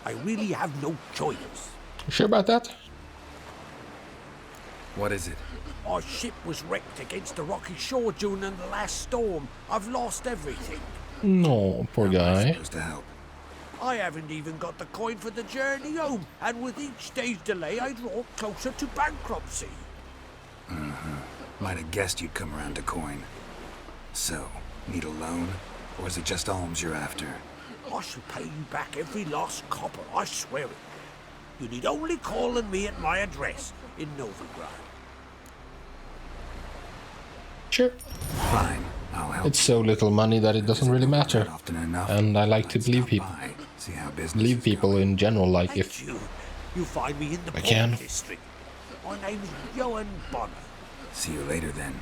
I really have no choice. You sure about that? What is it? Our ship was wrecked against the rocky shore during the last storm. I've lost everything. No, poor guy. Supposed to help. I haven't even got the coin for the journey home, and with each day's delay, I draw closer to bankruptcy. Might have guessed you'd come around to coin. So, need a loan? Or is it just alms you're after? I shall pay you back every last copper, I swear it. You need only call on me at my address in Novigrad. Sure. Fine, I'll help. It's so little money that it doesn't really matter. And I like to believe people. See how business Believe people in general, like if You find me in the I can. Port District. My name's Johan Bonner. See you later then.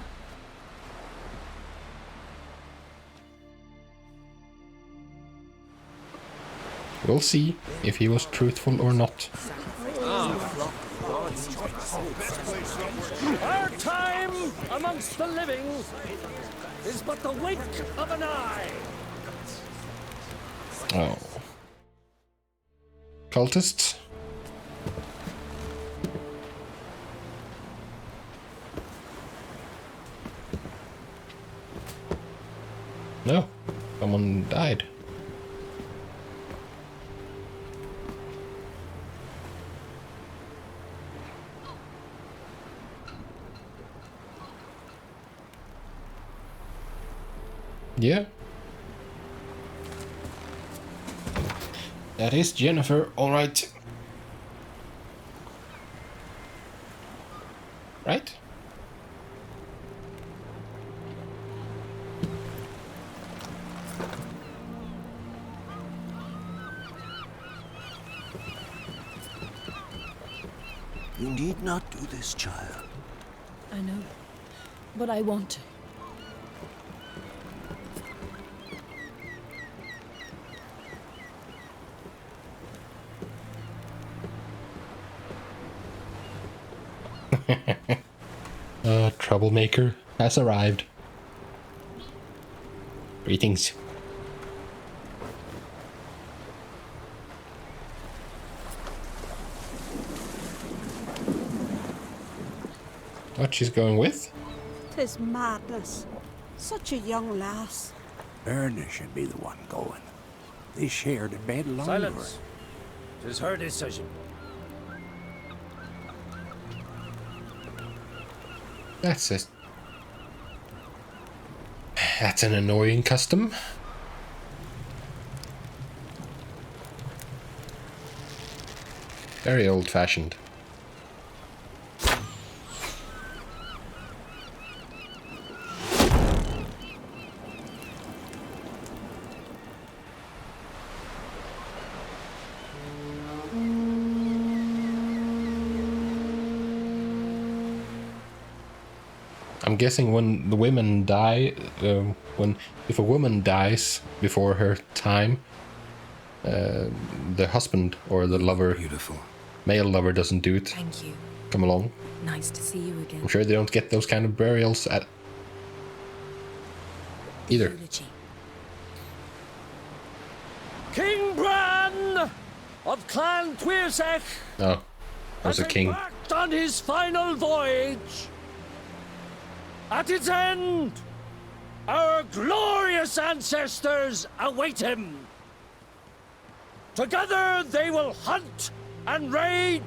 We'll see if he was truthful or not. Our time amongst the living is but the wink of an eye. Oh. Cultists? No. Someone died. Yeah. That is Yennefer, alright. Right? You need not do this, child. I know, but I want to. Troublemaker has arrived. Greetings. What she's going with? 'Tis madness. Such a young lass. Erna should be the one going. They shared a bed longer. Silence. 'Tis her decision. That's it. That's an annoying custom. Very old-fashioned. I'm guessing when the women die, if a woman dies before her time, the husband or the lover, male lover, doesn't do it. Thank you. Come along. Nice to see you again. I'm sure they don't get those kind of burials at either. King Bran of Clan Twirsech Oh, there's a king. embarked on his final voyage. At its end, our glorious ancestors await him. Together they will hunt and raid.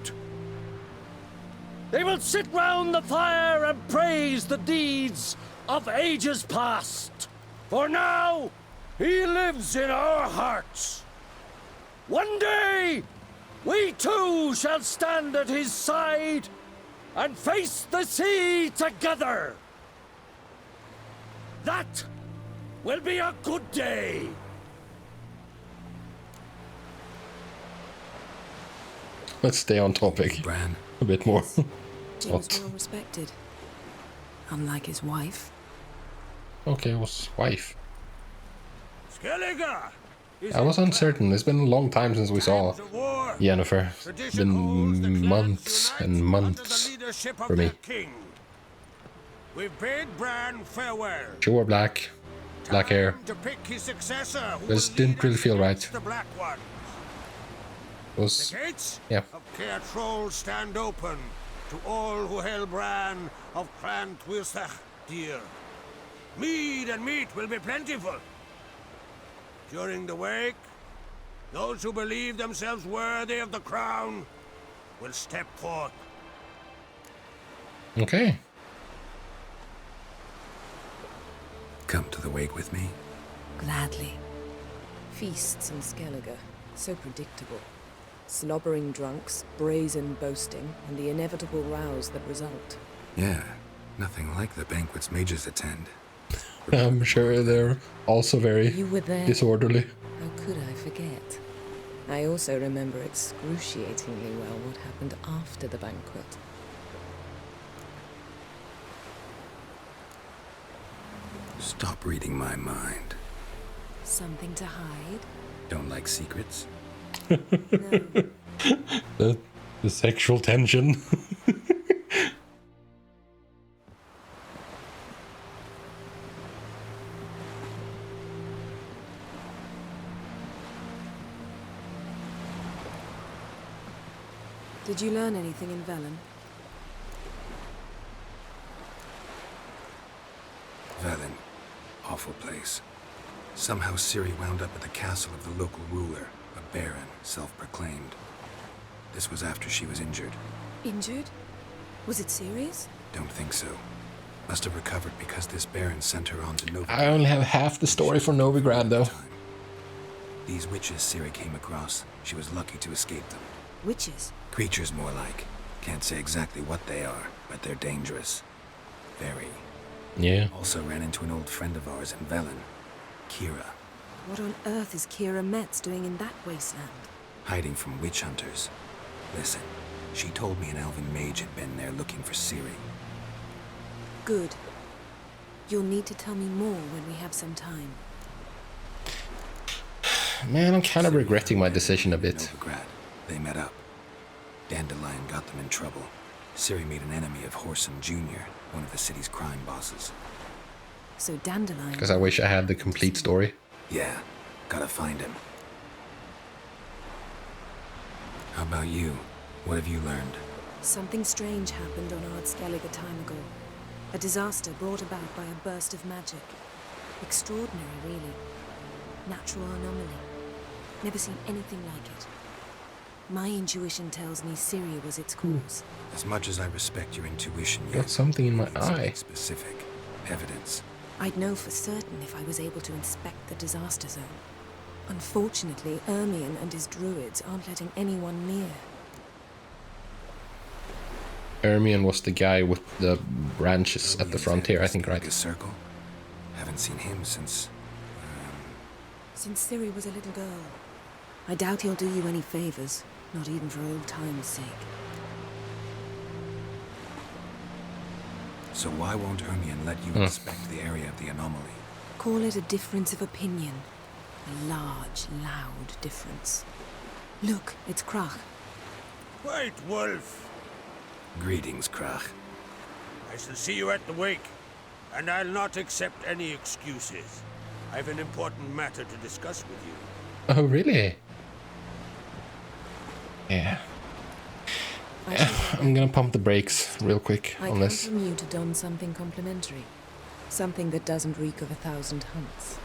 They will sit round the fire and praise the deeds of ages past. For now, he lives in our hearts. One day, we too shall stand at his side and face the sea together. That will be a good day. Let's stay on topic. Bran. A bit more. Jim's well respected. Unlike his wife. Okay, it was wife. Skellige! I was uncertain. It's been a long time since we saw Yennefer. It's been months and months for me. We've bade Bran farewell. She wore black hair. To pick his successor, who This will didn't lead really us feel against right. The Black One. It was, The gates yeah. of Caer Troll stand open to all who hail Bran of Clan Twirsech dear. Mead and meat will be plentiful. During the wake, those who believe themselves worthy of the crown will step forth. Okay. Come to the wake with me. Gladly. Feasts in Skellige, so predictable. Slobbering drunks, brazen boasting, and the inevitable rows that result. Yeah, nothing like the banquets mages attend. I'm sure they're also very You were there. disorderly. How could I forget? I also remember excruciatingly well what happened after the banquet. Stop reading my mind. Something to hide? Don't like secrets? The sexual tension. Did you learn anything in Velen? Velen. Awful place. Somehow Ciri wound up at the castle of the local ruler, a baron, self-proclaimed. This was after she was injured. Injured? Was it serious? Don't think so. Must have recovered because this baron sent her on to Novigrad. I only have half the story for Novigrad, though. These witches Ciri came across, she was lucky to escape them. Witches? Creatures, more like. Can't say exactly what they are, but they're dangerous. Very. Yeah. Also ran into an old friend of ours in Velen, Kira, What on earth is Kira Metz doing in that wasteland? hiding from witch hunters. Listen, she told me an elven mage had been there looking for Ciri. Good. You'll need to tell me more when we have some time. Man, I'm kind of regretting my decision a bit. Novigrad. They met up. Dandelion got them in trouble. Ciri made an enemy of Whoreson Jr., one of the city's crime bosses. So Dandelion... Because I wish I had the complete story. Yeah, gotta find him. How about you? What have you learned? Something strange happened on Skellige a time ago. A disaster brought about by a burst of magic. Extraordinary, really. Natural anomaly. Never seen anything like it. My intuition tells me Ciri was its cause. As much as I respect your intuition, Got something in my eye. Specific evidence. I'd know for certain if I was able to inspect the disaster zone. Unfortunately, Ermion and his druids aren't letting anyone near. Ermion was the guy with the branches at the frontier, I think, right? A circle? Haven't seen him since... Since Ciri was a little girl. I doubt he'll do you any favors, not even for old time's sake. So why won't Ermion let you inspect the area of the anomaly? Call it a difference of opinion. A large, loud difference. Look, it's Krach. White Wolf! Greetings, Krach. I shall see you at the wake, and I'll not accept any excuses. I've an important matter to discuss with you. Oh, really? Yeah. I'm gonna pump the brakes real quick on this. I come from you to don something complimentary. Something that doesn't reek of 1,000 hunts.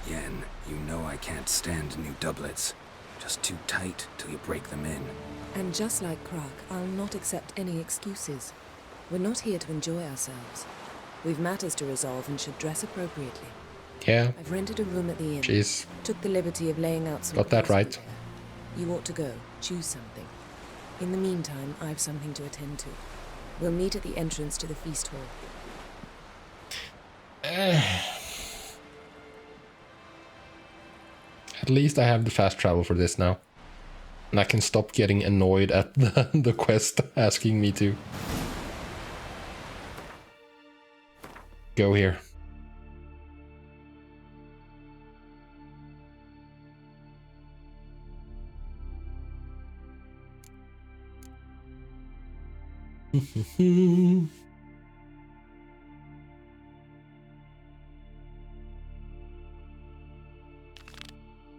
Yen, you know I can't stand new doublets. Just too tight till you break them in. And just like Krach, I'll not accept any excuses. We're not here to enjoy ourselves. We've matters to resolve and should dress appropriately. Yeah. I've rented a room at the inn. Jeez. Took the liberty of laying out some... Got that right. Here. You ought to go. Choose something. In the meantime, I've something to attend to. We'll meet at the entrance to the feast hall. At least I have the fast travel for this now. And I can stop getting annoyed at the quest asking me to go here.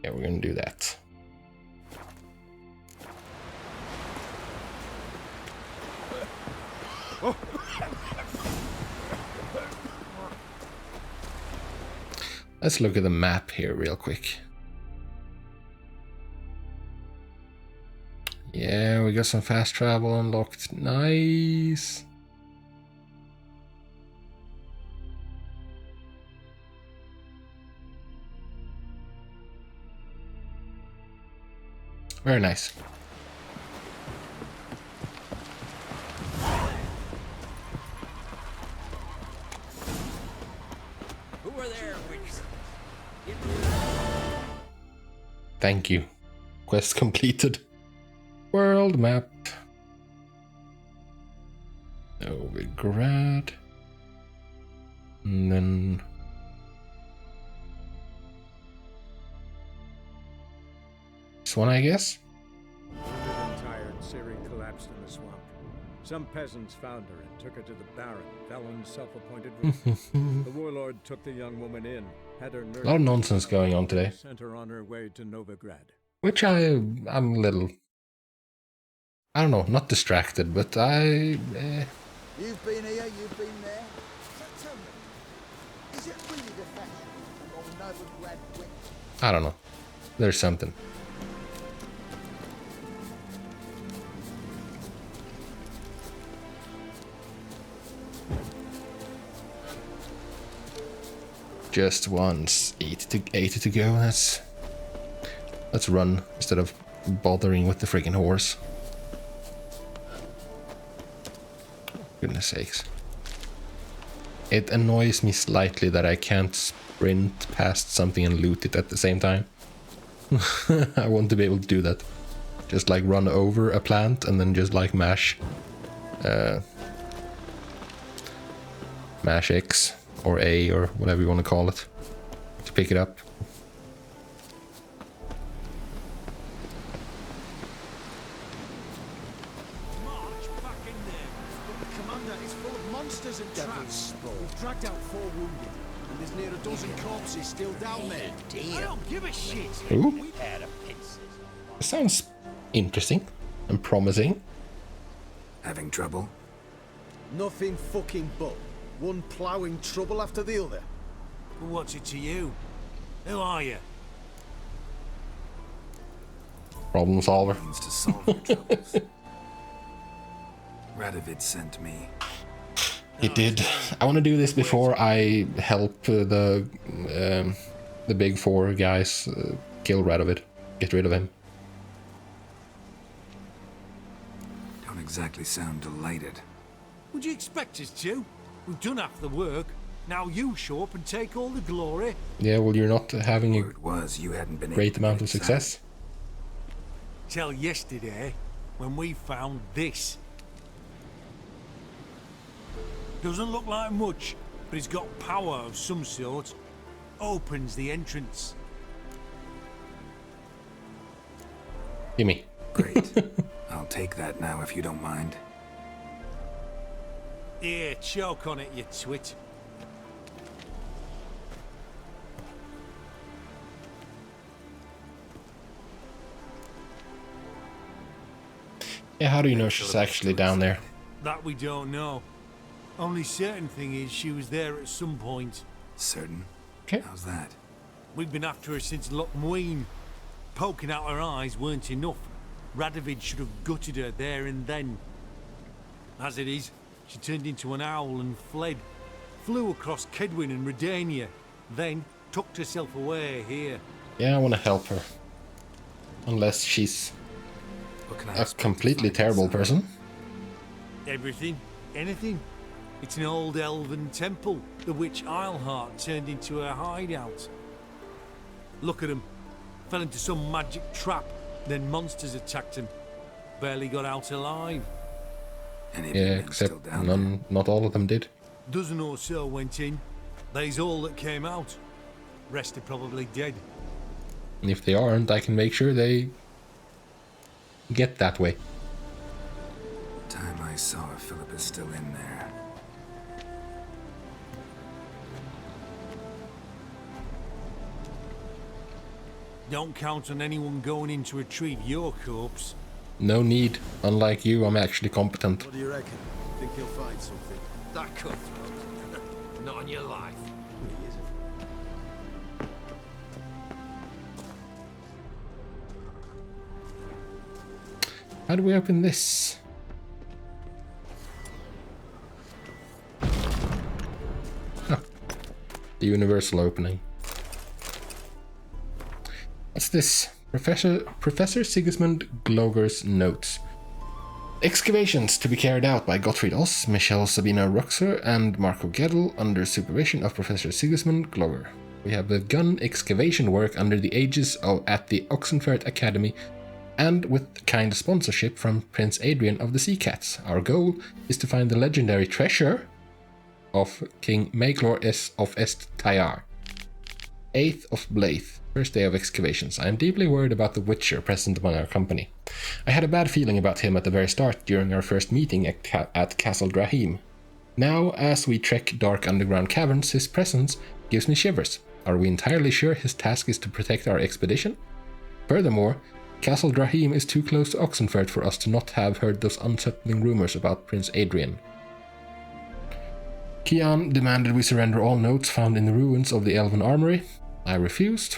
Yeah, we're gonna do that. Let's look at the map here real quick. Yeah, we got some fast travel unlocked. Nice. Very nice. Who are there, witches? Thank you. Quest completed. World map. Novigrad. And then... this one, I guess? Wounded and tired, Ciri collapsed in the swamp. Some peasants found her and took her to the Baron, Valen's self-appointed ruler. The warlord took the young woman in, had her nursed. A lot of nonsense going on today. Sent her on her way to Novigrad. Which I'm a little... I don't know, not distracted, but I... You've been here, you've been there. So tell me, is it really the fashion of Novigrad witch? I don't know. There's something. Just once, 80 to go. Let's run instead of bothering with the friggin' horse. Goodness sakes. It annoys me slightly that I can't sprint past something and loot it at the same time. I want to be able to do that. Just like run over a plant and then just like mash X or A or whatever you want to call it to pick it up. Dragged out 4 wounded, and there's near a dozen corpses still down there. I don't give a shit. Ooh. Sounds interesting and promising. Having trouble? Nothing fucking but. One ploughing trouble after the other. What's it to you? Who are you? Problem solver. Means to solve your troubles. Radovid sent me. It did. I want to do this before I help the big four guys kill Radovid. Get rid of him. Don't exactly sound delighted. Would you expect us to? We've done half the work. Now you show up and take all the glory. Yeah, well, you're not having a You hadn't been great amount of success. Till yesterday, when we found this. Doesn't look like much, but it's got power of some sort. Opens the entrance. Gimme. Great. I'll take that now if you don't mind. Here, choke on it, you twit. Yeah, how do you know she's actually down there? That we don't know. Only certain thing is she was there at some point. Certain? Okay. How's that? We've been after her since Lochmuine. Poking out her eyes weren't enough. Radovid should have gutted her there and then. As it is, she turned into an owl and fled. Flew across Kedwin and Redania. Then tucked herself away here. Yeah, I want to help her. Unless she's a completely terrible person. Everything. Anything. It's an old elven temple. The witch Eilhart turned into her hideout. Look at him. Fell into some magic trap. Then monsters attacked him. Barely got out alive. Yeah, except not all of them did. Dozen or so went in. They's all that came out. Rest are probably dead. And if they aren't, I can make sure they get that way. Time I saw her, Philip is still in there. Don't count on anyone going in to retrieve your corpse. No need. Unlike you, I'm actually competent. What do you reckon? Think he'll find something? That cutthroat. Not on your life. He isn't. How do we open this? Oh, the universal opening. What's this? Professor Sigismund Gloger's notes. Excavations to be carried out by Gottfried Oss, Michelle Sabina Ruxer, and Marco Gedel under supervision of Professor Sigismund Gloger. We have begun excavation work under the aegis at the Oxenfurt Academy and with kind sponsorship from Prince Adrian of the Sea Cats. Our goal is to find the legendary treasure of King Maglor of Est Tayar. 8th of Blythe. First day of excavations. I am deeply worried about the Witcher present among our company. I had a bad feeling about him at the very start during our first meeting at Castle DRAHIM. Now, as we trek dark underground caverns, his presence gives me shivers. Are we entirely sure his task is to protect our expedition? Furthermore, Castle DRAHIM is too close to Oxenfurt for us to not have heard those unsettling rumors about Prince Adrian. Kian demanded we surrender all notes found in the ruins of the Elven Armory. I refused.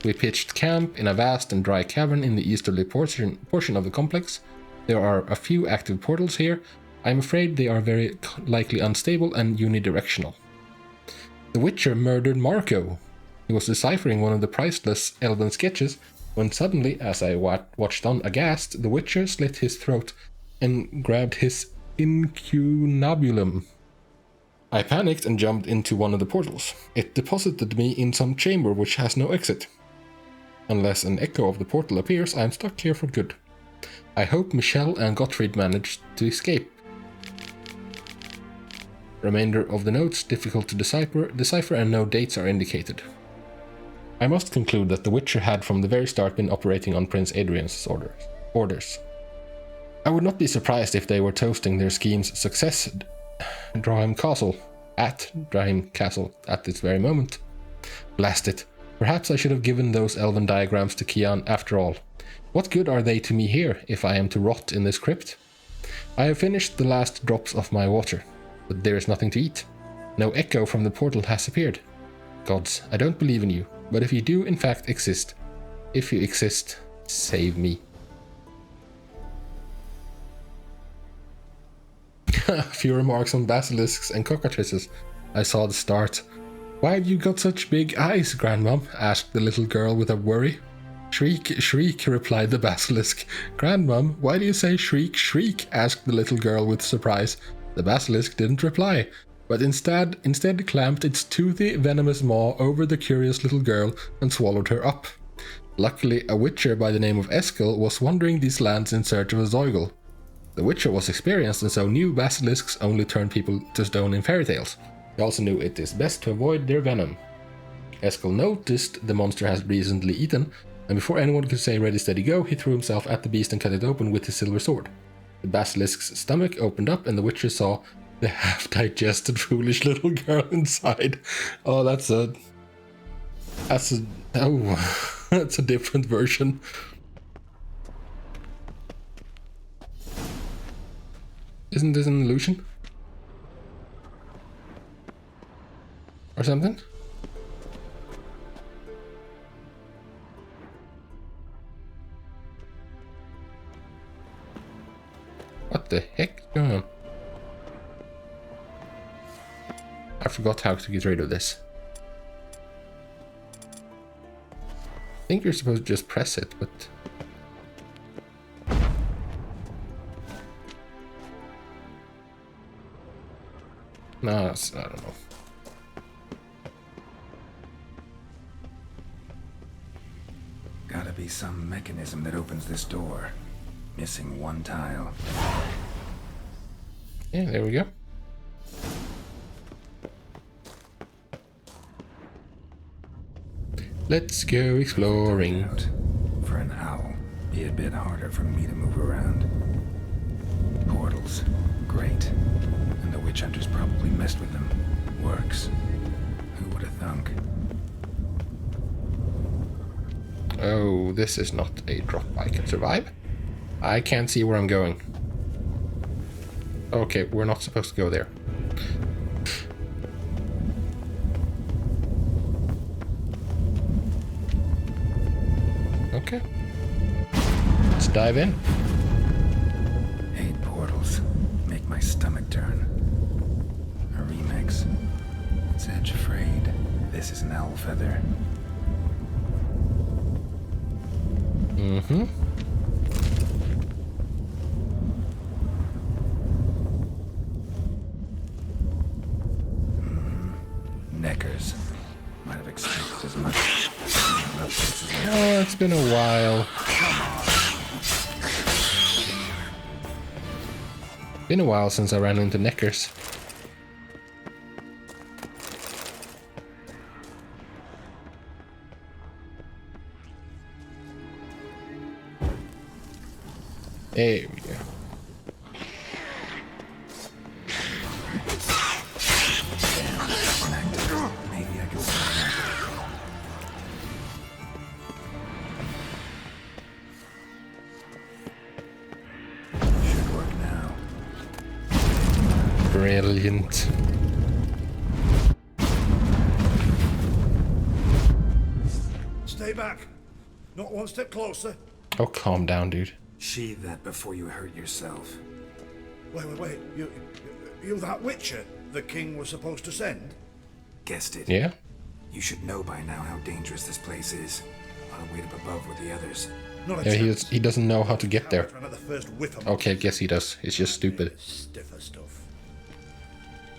We pitched camp in a vast and dry cavern in the easterly portion of the complex. There are a few active portals here. I am afraid they are very likely unstable and unidirectional. The Witcher murdered Marco. He was deciphering one of the priceless elven sketches when suddenly, as I watched on aghast, the Witcher slit his throat and grabbed his incunabulum. I panicked and jumped into one of the portals. It deposited me in some chamber which has no exit. Unless an echo of the portal appears, I am stuck here for good. I hope Michelle and Gottfried managed to escape. Remainder of the notes difficult to decipher and no dates are indicated. I must conclude that the Witcher had from the very start been operating on Prince Adrian's orders. I would not be surprised if they were toasting their scheme's success at DRAHIM Castle at this very moment. Blast it. Perhaps I should have given those elven diagrams to Kian after all. What good are they to me here if I am to rot in this crypt? I have finished the last drops of my water, but there is nothing to eat. No echo from the portal has appeared. Gods, I don't believe in you, but if you do in fact exist, if you exist, save me. A few remarks on basilisks and cockatrices. I saw the start. Why have you got such big eyes, Grandmom? Asked the little girl with a worry. Shriek, shriek, replied the basilisk. Grandmom, why do you say shriek, shriek? Asked the little girl with surprise. The basilisk didn't reply, but instead clamped its toothy, venomous maw over the curious little girl and swallowed her up. Luckily, a witcher by the name of Eskel was wandering these lands in search of a Zeugl. The witcher was experienced and so knew basilisks only turn people to stone in fairy tales. He also knew it is best to avoid their venom. Eskel noticed the monster has recently eaten, and before anyone could say ready steady go, he threw himself at the beast and cut it open with his silver sword. The basilisk's stomach opened up and the witcher saw the half-digested foolish little girl inside. Oh, that's a different version. Isn't this an illusion? Or something? What the heck is going on? I forgot how to get rid of this. I think you're supposed to just press it, but... No, I don't know. Gotta be some mechanism that opens this door. Missing one tile. Yeah, there we go. Let's go exploring. For an owl, be a bit harder for me to move around. Portals, great. And the witch hunters probably messed with them. Works. Who would have thunk? Oh, this is not a drop I can survive. I can't see where I'm going. Okay, we're not supposed to go there. Okay. Let's dive in. 8 portals. Make my stomach turn. A remix. It's edge afraid. This is an owl feather. Mm-hmm. Neckers. Might have expected as much. Oh, it's been a while. Been a while since I ran into Neckers. There we go. Maybe I can should work now. Brilliant. Stay back. Not one step closer. Oh, calm down, dude. Sheathe that before you hurt yourself. Wait. You that witcher the king was supposed to send? Guessed it. Yeah? You should know by now how dangerous this place is. I'll wait up above with the others. Not a Yeah, chance. he doesn't know how to get there. Ran at the first whiff of Okay, I guess he does. It's just stupid. stiffer stuff.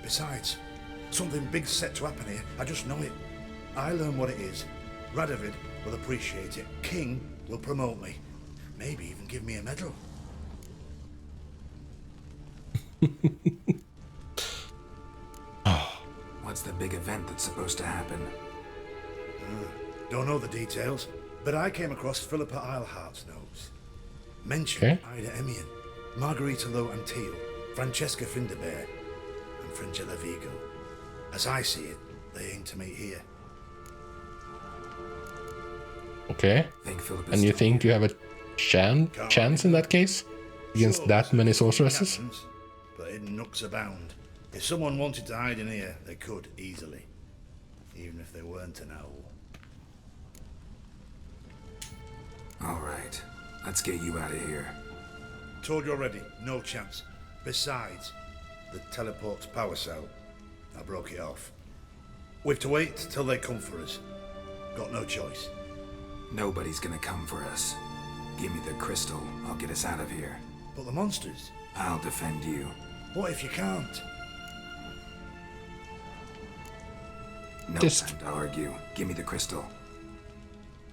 Besides, something big's set to happen here. I just know it. I learn what it is. Radovid will appreciate it. King will promote me. Maybe even give me a medal. What's the big event that's supposed to happen? Don't know the details, but I came across Philippa Eilhart's notes. Mentioned Ida Emian, Margarita Lo Antille, Francesca Finderbear, and Fringilla Vigo. As I see it, they aim to meet here. Okay. And you think you have a chance in that case? against Sure, that many sorceresses. caverns, but hidden nooks abound. If someone wanted to hide in here, they could easily, even if they weren't an owl. All right, let's get you out of here. Told you already, no chance. Besides, the teleport's power cell, I broke it off. We've to wait till they come for us. Got no choice. Nobody's gonna come for us. Give me the crystal, I'll get us out of here. But the monsters? I'll defend you. What if you can't? No time to argue. Give me the crystal.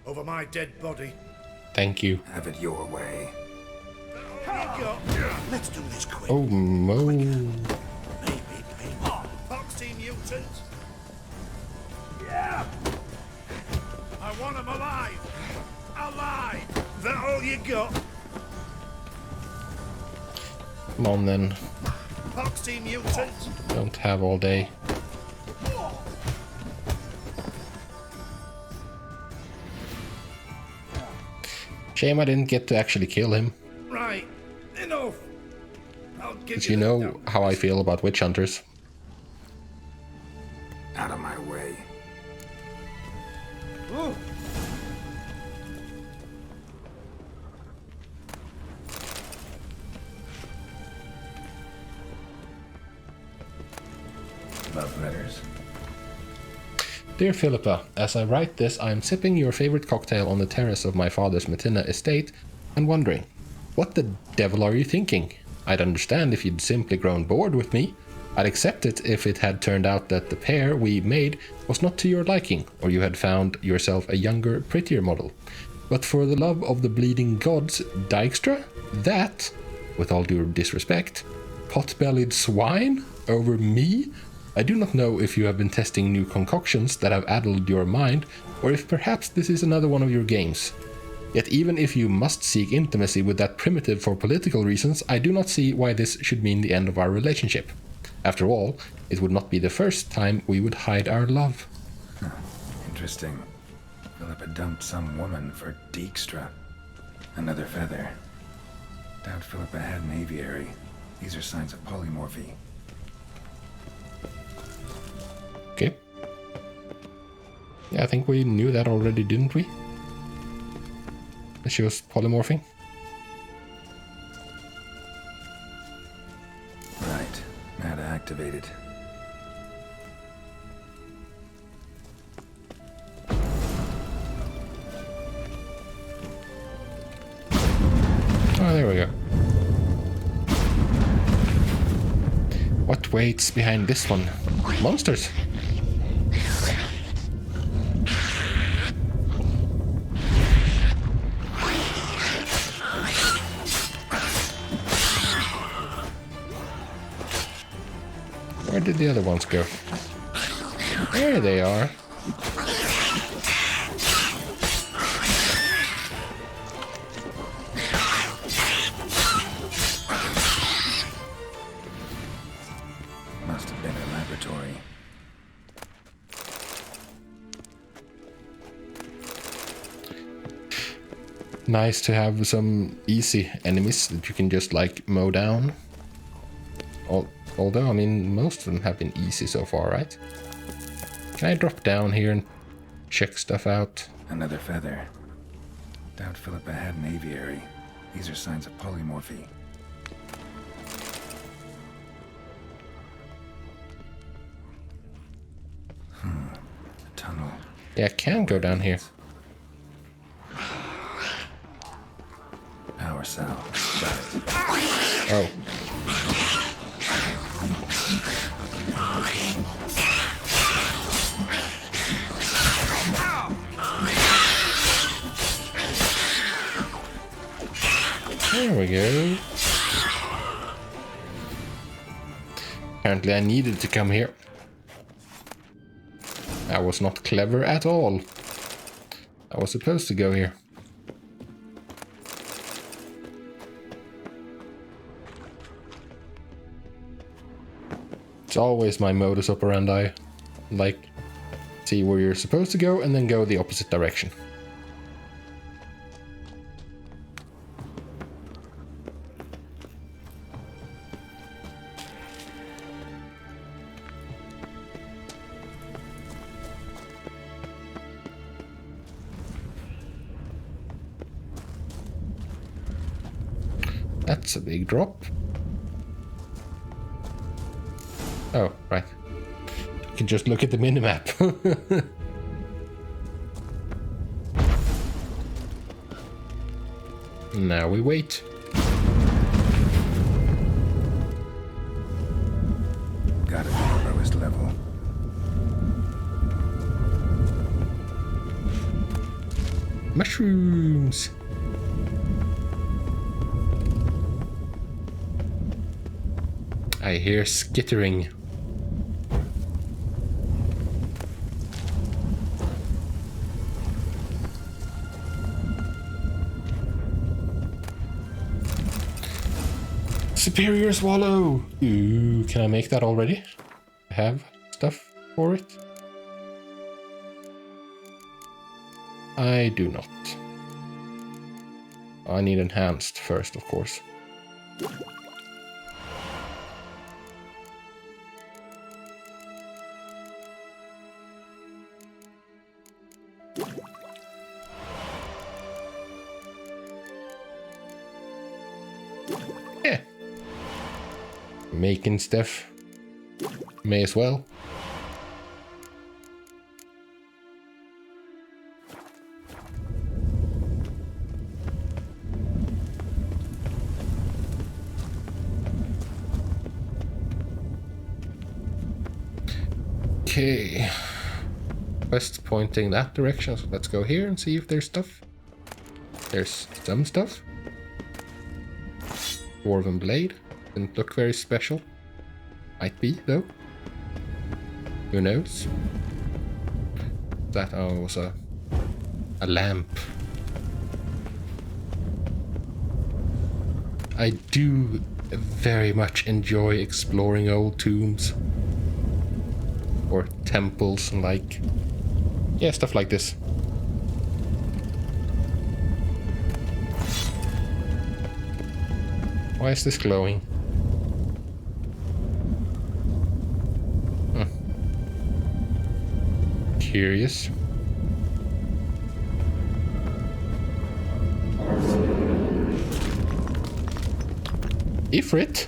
Over my dead body. Thank you. Have it your way. Let's do this quick. Oh, Mo. Foxy mutant. Yeah. I want him alive. Alive. That all you got? Come on then. Foxy mutant. Don't have all day. Shame I didn't get to actually kill him. Right. Enough. I'll give Because you know how I feel about witch hunters. Out of my way. Ooh. Love letters. Dear Philippa, as I write this, I am sipping your favorite cocktail on the terrace of my father's Matina estate and wondering, what the devil are you thinking? I'd understand if you'd simply grown bored with me. I'd accept it if it had turned out that the pair we made was not to your liking, or you had found yourself a younger, prettier model. But for the love of the bleeding gods, Dijkstra? That, with all due disrespect, pot-bellied swine over me? I do not know if you have been testing new concoctions that have addled your mind, or if perhaps this is another one of your games. Yet even if you must seek intimacy with that primitive for political reasons, I do not see why this should mean the end of our relationship. After all, it would not be the first time we would hide our love. Interesting. Philippa dumped some woman for Dijkstra. Another feather. Doubt Philippa had an aviary. These are signs of polymorphy. Okay. Yeah, I think we knew that already, didn't we? That she was polymorphing. Right. Now to activate it. Oh, there we go. What waits behind this one? Monsters! Where did the other ones go? There they are. Must have been a laboratory. Nice to have some easy enemies that you can just like mow down. Although, I mean, most of them have been easy so far, right? Can I drop down here and check stuff out? Another feather. Doubt Philippa had an aviary. These are signs of polymorphy. A tunnel. Yeah, I can go down here. Power cell. Got it. Oh. There we go. Apparently I needed to come here. I was not clever at all. I was supposed to go here. It's always my modus operandi. Like, see where you're supposed to go and then go the opposite direction. That's a big drop. Oh, right. You can just look at the minimap. Now we wait. Gotta be the lowest level. Mushrooms. I hear skittering. Superior swallow! Ooh, can I make that already? I have stuff for it? I do not. I need enhanced first, of course. Yeah. Making stuff. May as well. Okay. Quest pointing that direction, so let's go here and see if there's stuff. There's some stuff. Dwarven blade. Didn't look very special. Might be, though. Who knows? That was a lamp. I do very much enjoy exploring old tombs. Or temples and like... yeah, stuff like this. Why is this glowing? Curious. Ifrit?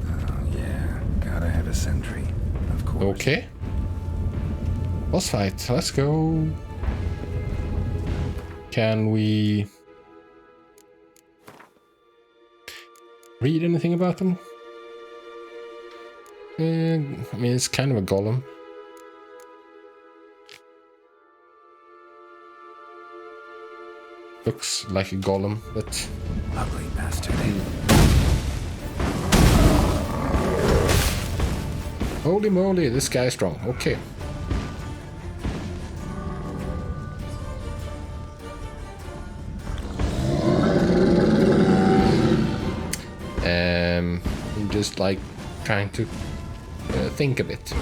Oh yeah, gotta have a sentry, of course. Okay. Boss fight, let's go. Can we read anything about them? I mean, it's kind of a golem. Looks like a golem, but... ugly bastard. Holy moly, this guy is strong. Okay. I'm just like trying to think a bit.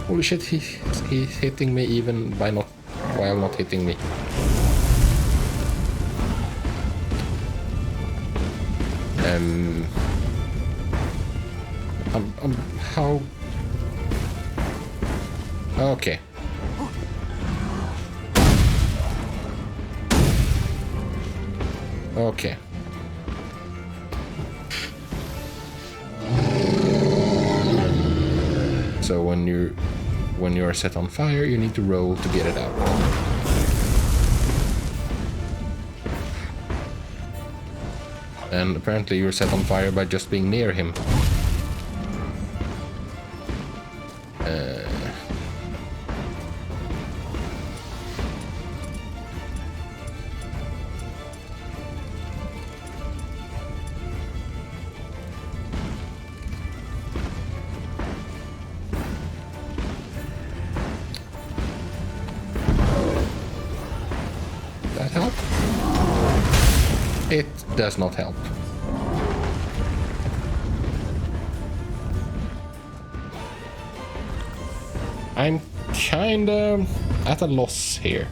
Holy shit, he's hitting me even by while not hitting me. How? Okay. Okay. So when you're set on fire, you need to roll to get it out. And apparently you're set on fire by just being near him. That help? It does not help. I'm kinda at a loss here.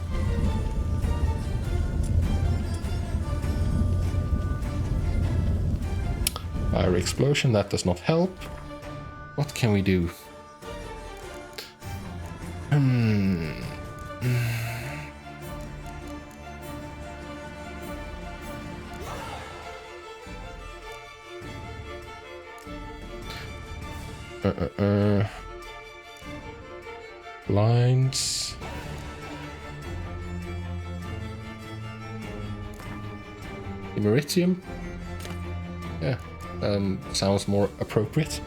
Fire explosion, that does not help. What can we do? Blinds. Emeritium. Yeah, sounds more appropriate.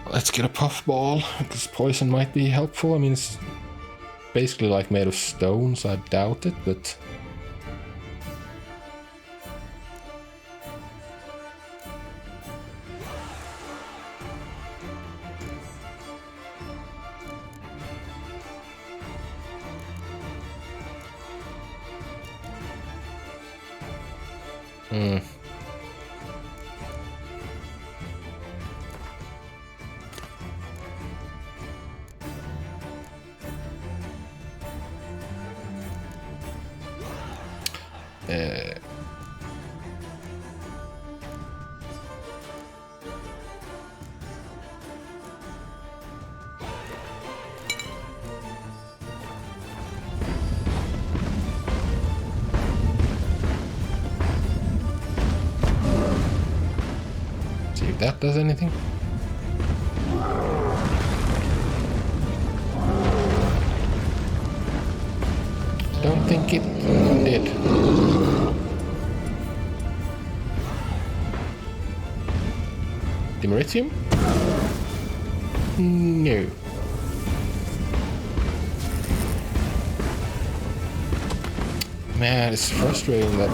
Let's get a puffball, because poison might be helpful. I mean, it's basically like made of stone, so I doubt it, but... See if that does anything. Don't think it did. Emeritium? No. Man, it's frustrating that...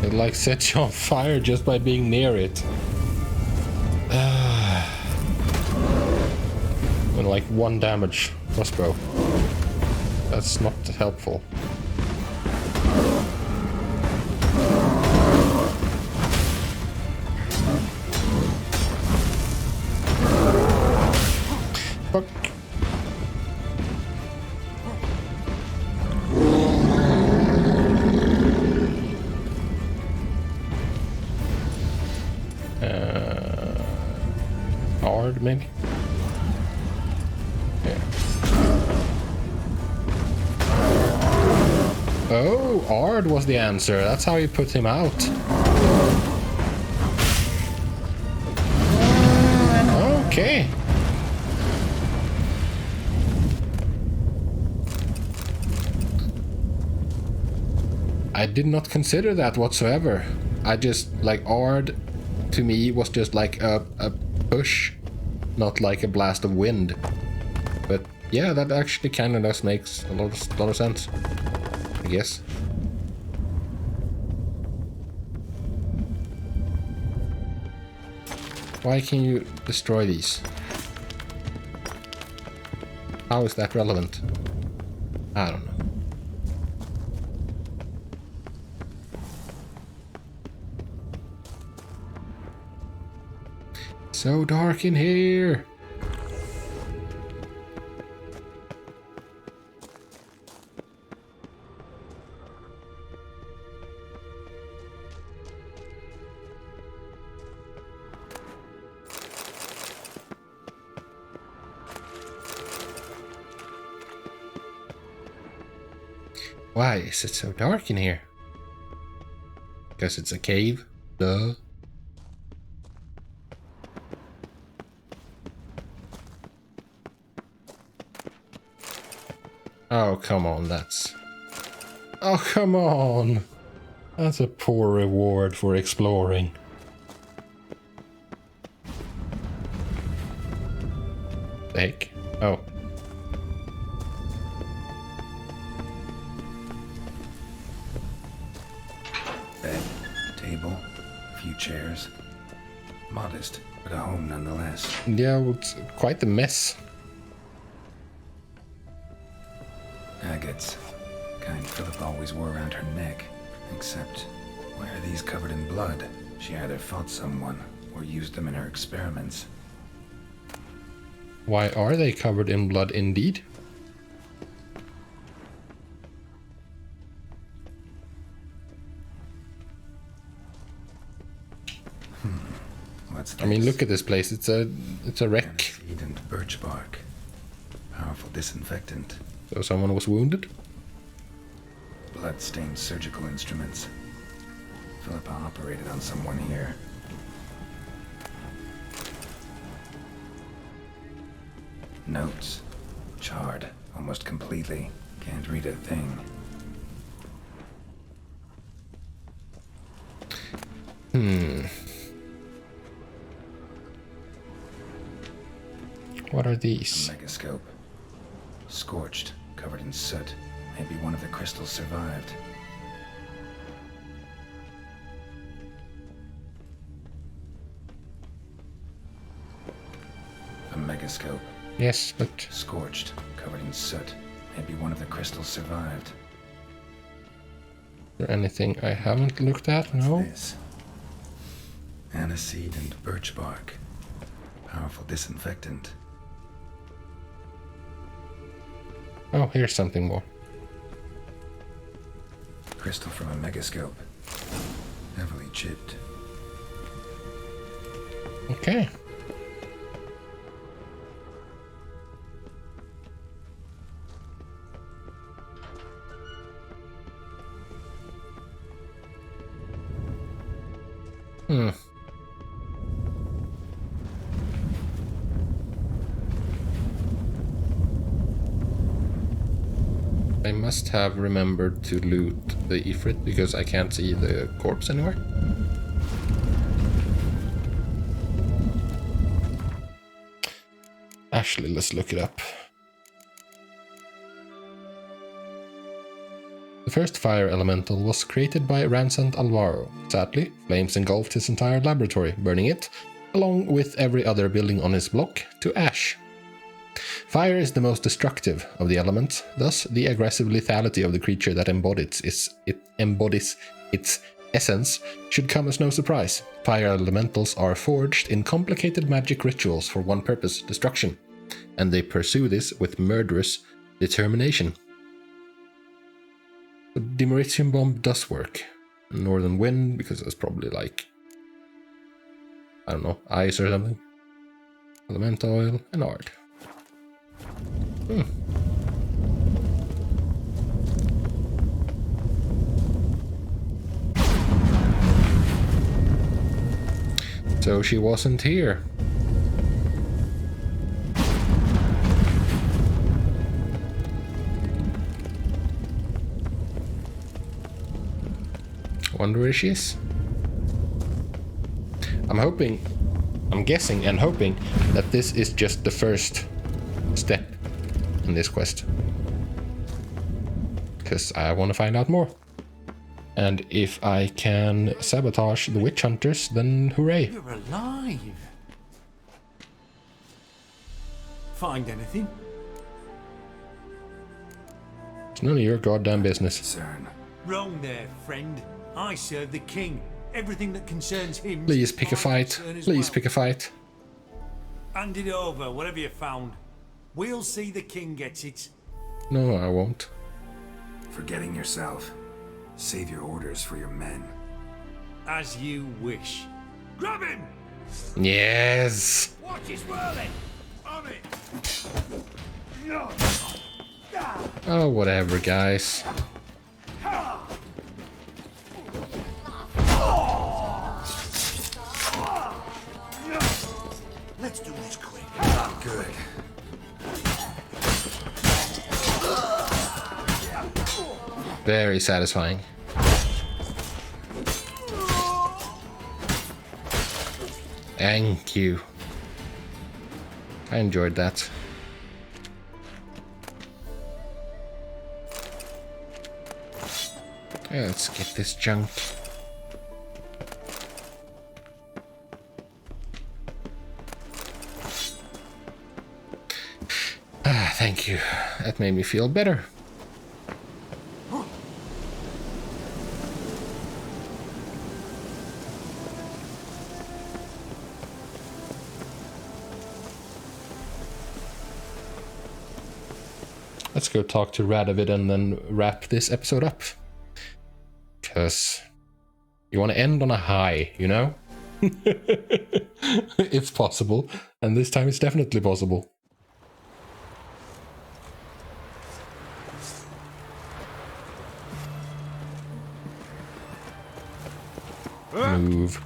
It like sets you on fire just by being near it. And like 1 damage crossbow. That's not helpful. Fuck. Hard, maybe? Yeah. Oh, Ard was the answer. That's how you put him out. Okay. I did not consider that whatsoever. I just, like, Ard to me was just like a push, not like a blast of wind. But yeah, that actually kind of does makes a lot of sense, I guess. Why can you destroy these? How is that relevant? I don't know. So dark in here. Why is it so dark in here? Because it's a cave, duh. Oh, come on, that's... Oh, come on! That's a poor reward for exploring. The heck? Oh. Bed, table, a few chairs. Modest, but a home nonetheless. Yeah, well, it's quite the mess. Agates. Kind Philip always wore around her neck. Except, why are these covered in blood? She either fought someone, or used them in her experiments. Why are they covered in blood indeed? What's this? I mean, look at this place. It's a wreck. Aniseed and birch bark. Powerful disinfectant. So someone was wounded? Blood-stained surgical instruments. Philippa operated on someone here. Notes. Charred. Almost completely. Can't read a thing. What are these? A megascope. Scorched, covered in soot. Maybe one of the crystals survived. A megascope. Yes, but... Scorched, covered in soot. Maybe one of the crystals survived. Is there anything I haven't looked at? No. This? Aniseed and birch bark. Powerful disinfectant. Oh, here's something more. Crystal from a megascope. Heavily chipped. Okay. I must have remembered to loot the Ifrit because I can't see the corpse anywhere. Actually, let's look it up. The first fire elemental was created by Rancent Alvaro. Sadly, flames engulfed his entire laboratory, burning it, along with every other building on his block, to ash. Fire is the most destructive of the elements, thus the aggressive lethality of the creature that embodies its essence should come as no surprise. Fire elementals are forged in complicated magic rituals for one purpose, destruction, and they pursue this with murderous determination. The Demeritium bomb does work. Northern wind, because it's probably like, I don't know, ice or something. Elemental oil and art. So she wasn't here. Wonder where she is. I'm guessing and hoping that this is just the first step in this quest, because I want to find out more. And if I can sabotage the witch hunters, then hooray. You're alive. Find anything? It's none of your goddamn business. Wrong there, friend. I serve the king. Everything that concerns him. Please pick a fight. Please pick a fight. Hand it over, whatever you found. We'll see the king gets it. No, I won't. Forgetting yourself. Save your orders for your men. As you wish. Grab him! Yes! Watch his whirling! On it! Oh, whatever, guys. Let's do this quick. Good. Very satisfying. Thank you. I enjoyed that. Yeah, let's get this junk. Ah, thank you. That made me feel better. Let's go talk to Radovid and then wrap this episode up. Because you want to end on a high, you know? It's possible, and this time it's definitely possible. Move.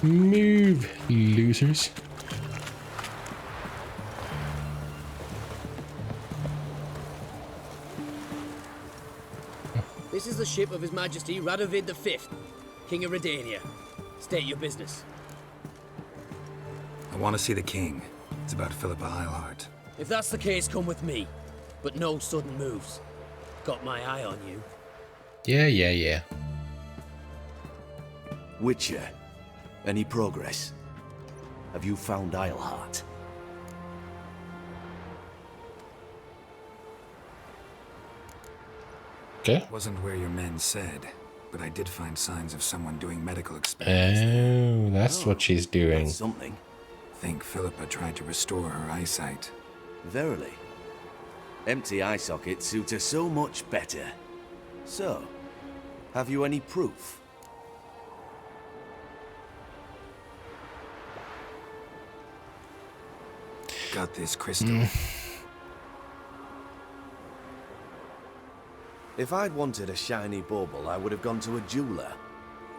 Move, losers. This is the ship of His Majesty Radovid V, King of Redania. State your business. I want to see the king. It's about Philippa Eilhart. If that's the case, come with me. But no sudden moves. Got my eye on you. Yeah. Witcher, any progress? Have you found Eilhart? Okay. Wasn't where your men said, but I did find signs of someone doing medical experiments. Oh, that's what she's doing. That's something. Think Philippa tried to restore her eyesight. Verily. Empty eye sockets suit her so much better. So, have you any proof? Got this crystal. If I'd wanted a shiny bauble, I would have gone to a jeweler.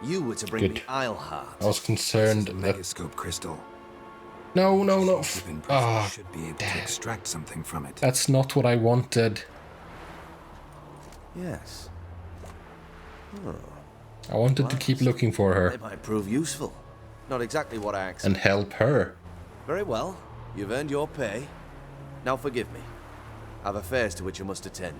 You were to bring me Eilhart. I was concerned that... Megascope crystal. No. Should be able to extract something from it. That's not what I wanted. Yes. Oh. I wanted to keep looking for her. It might prove useful. Not exactly what I expected. And help her. Very well. You've earned your pay. Now forgive me. I've affairs to which I must attend.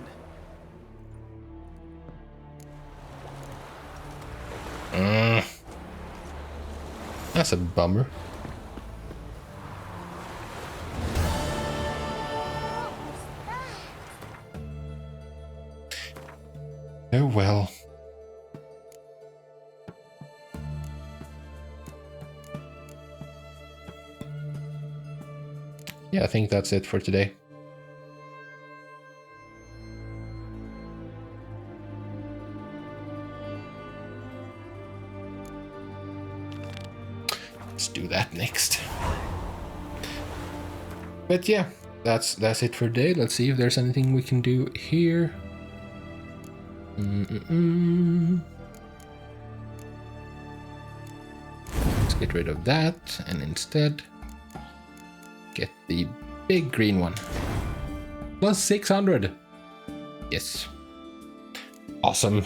That's a bummer. Oh well. Yeah, I think that's it for today. Let's do that next. But yeah, that's it for today. Let's see if there's anything we can do here. Let's get rid of that and instead get the big green one. Plus 600. Yes. Awesome.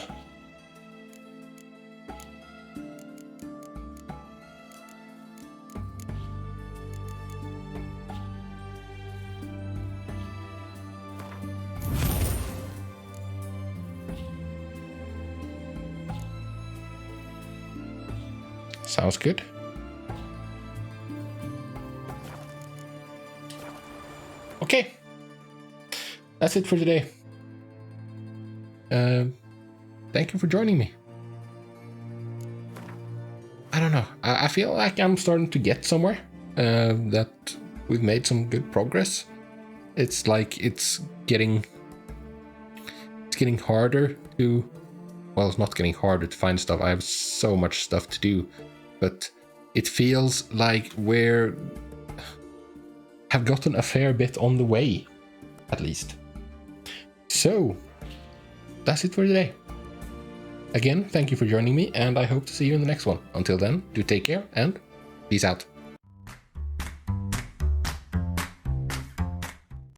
Sounds good. Okay. That's it for today. Thank you for joining me. I don't know. I feel like I'm starting to get somewhere. That we've made some good progress. It's like it's getting harder to... Well, it's not getting harder to find stuff. I have so much stuff to do. But it feels like we're... have gotten a fair bit on the way, at least. So, that's it for today. Again, thank you for joining me, and I hope to see you in the next one. Until then, do take care, and peace out.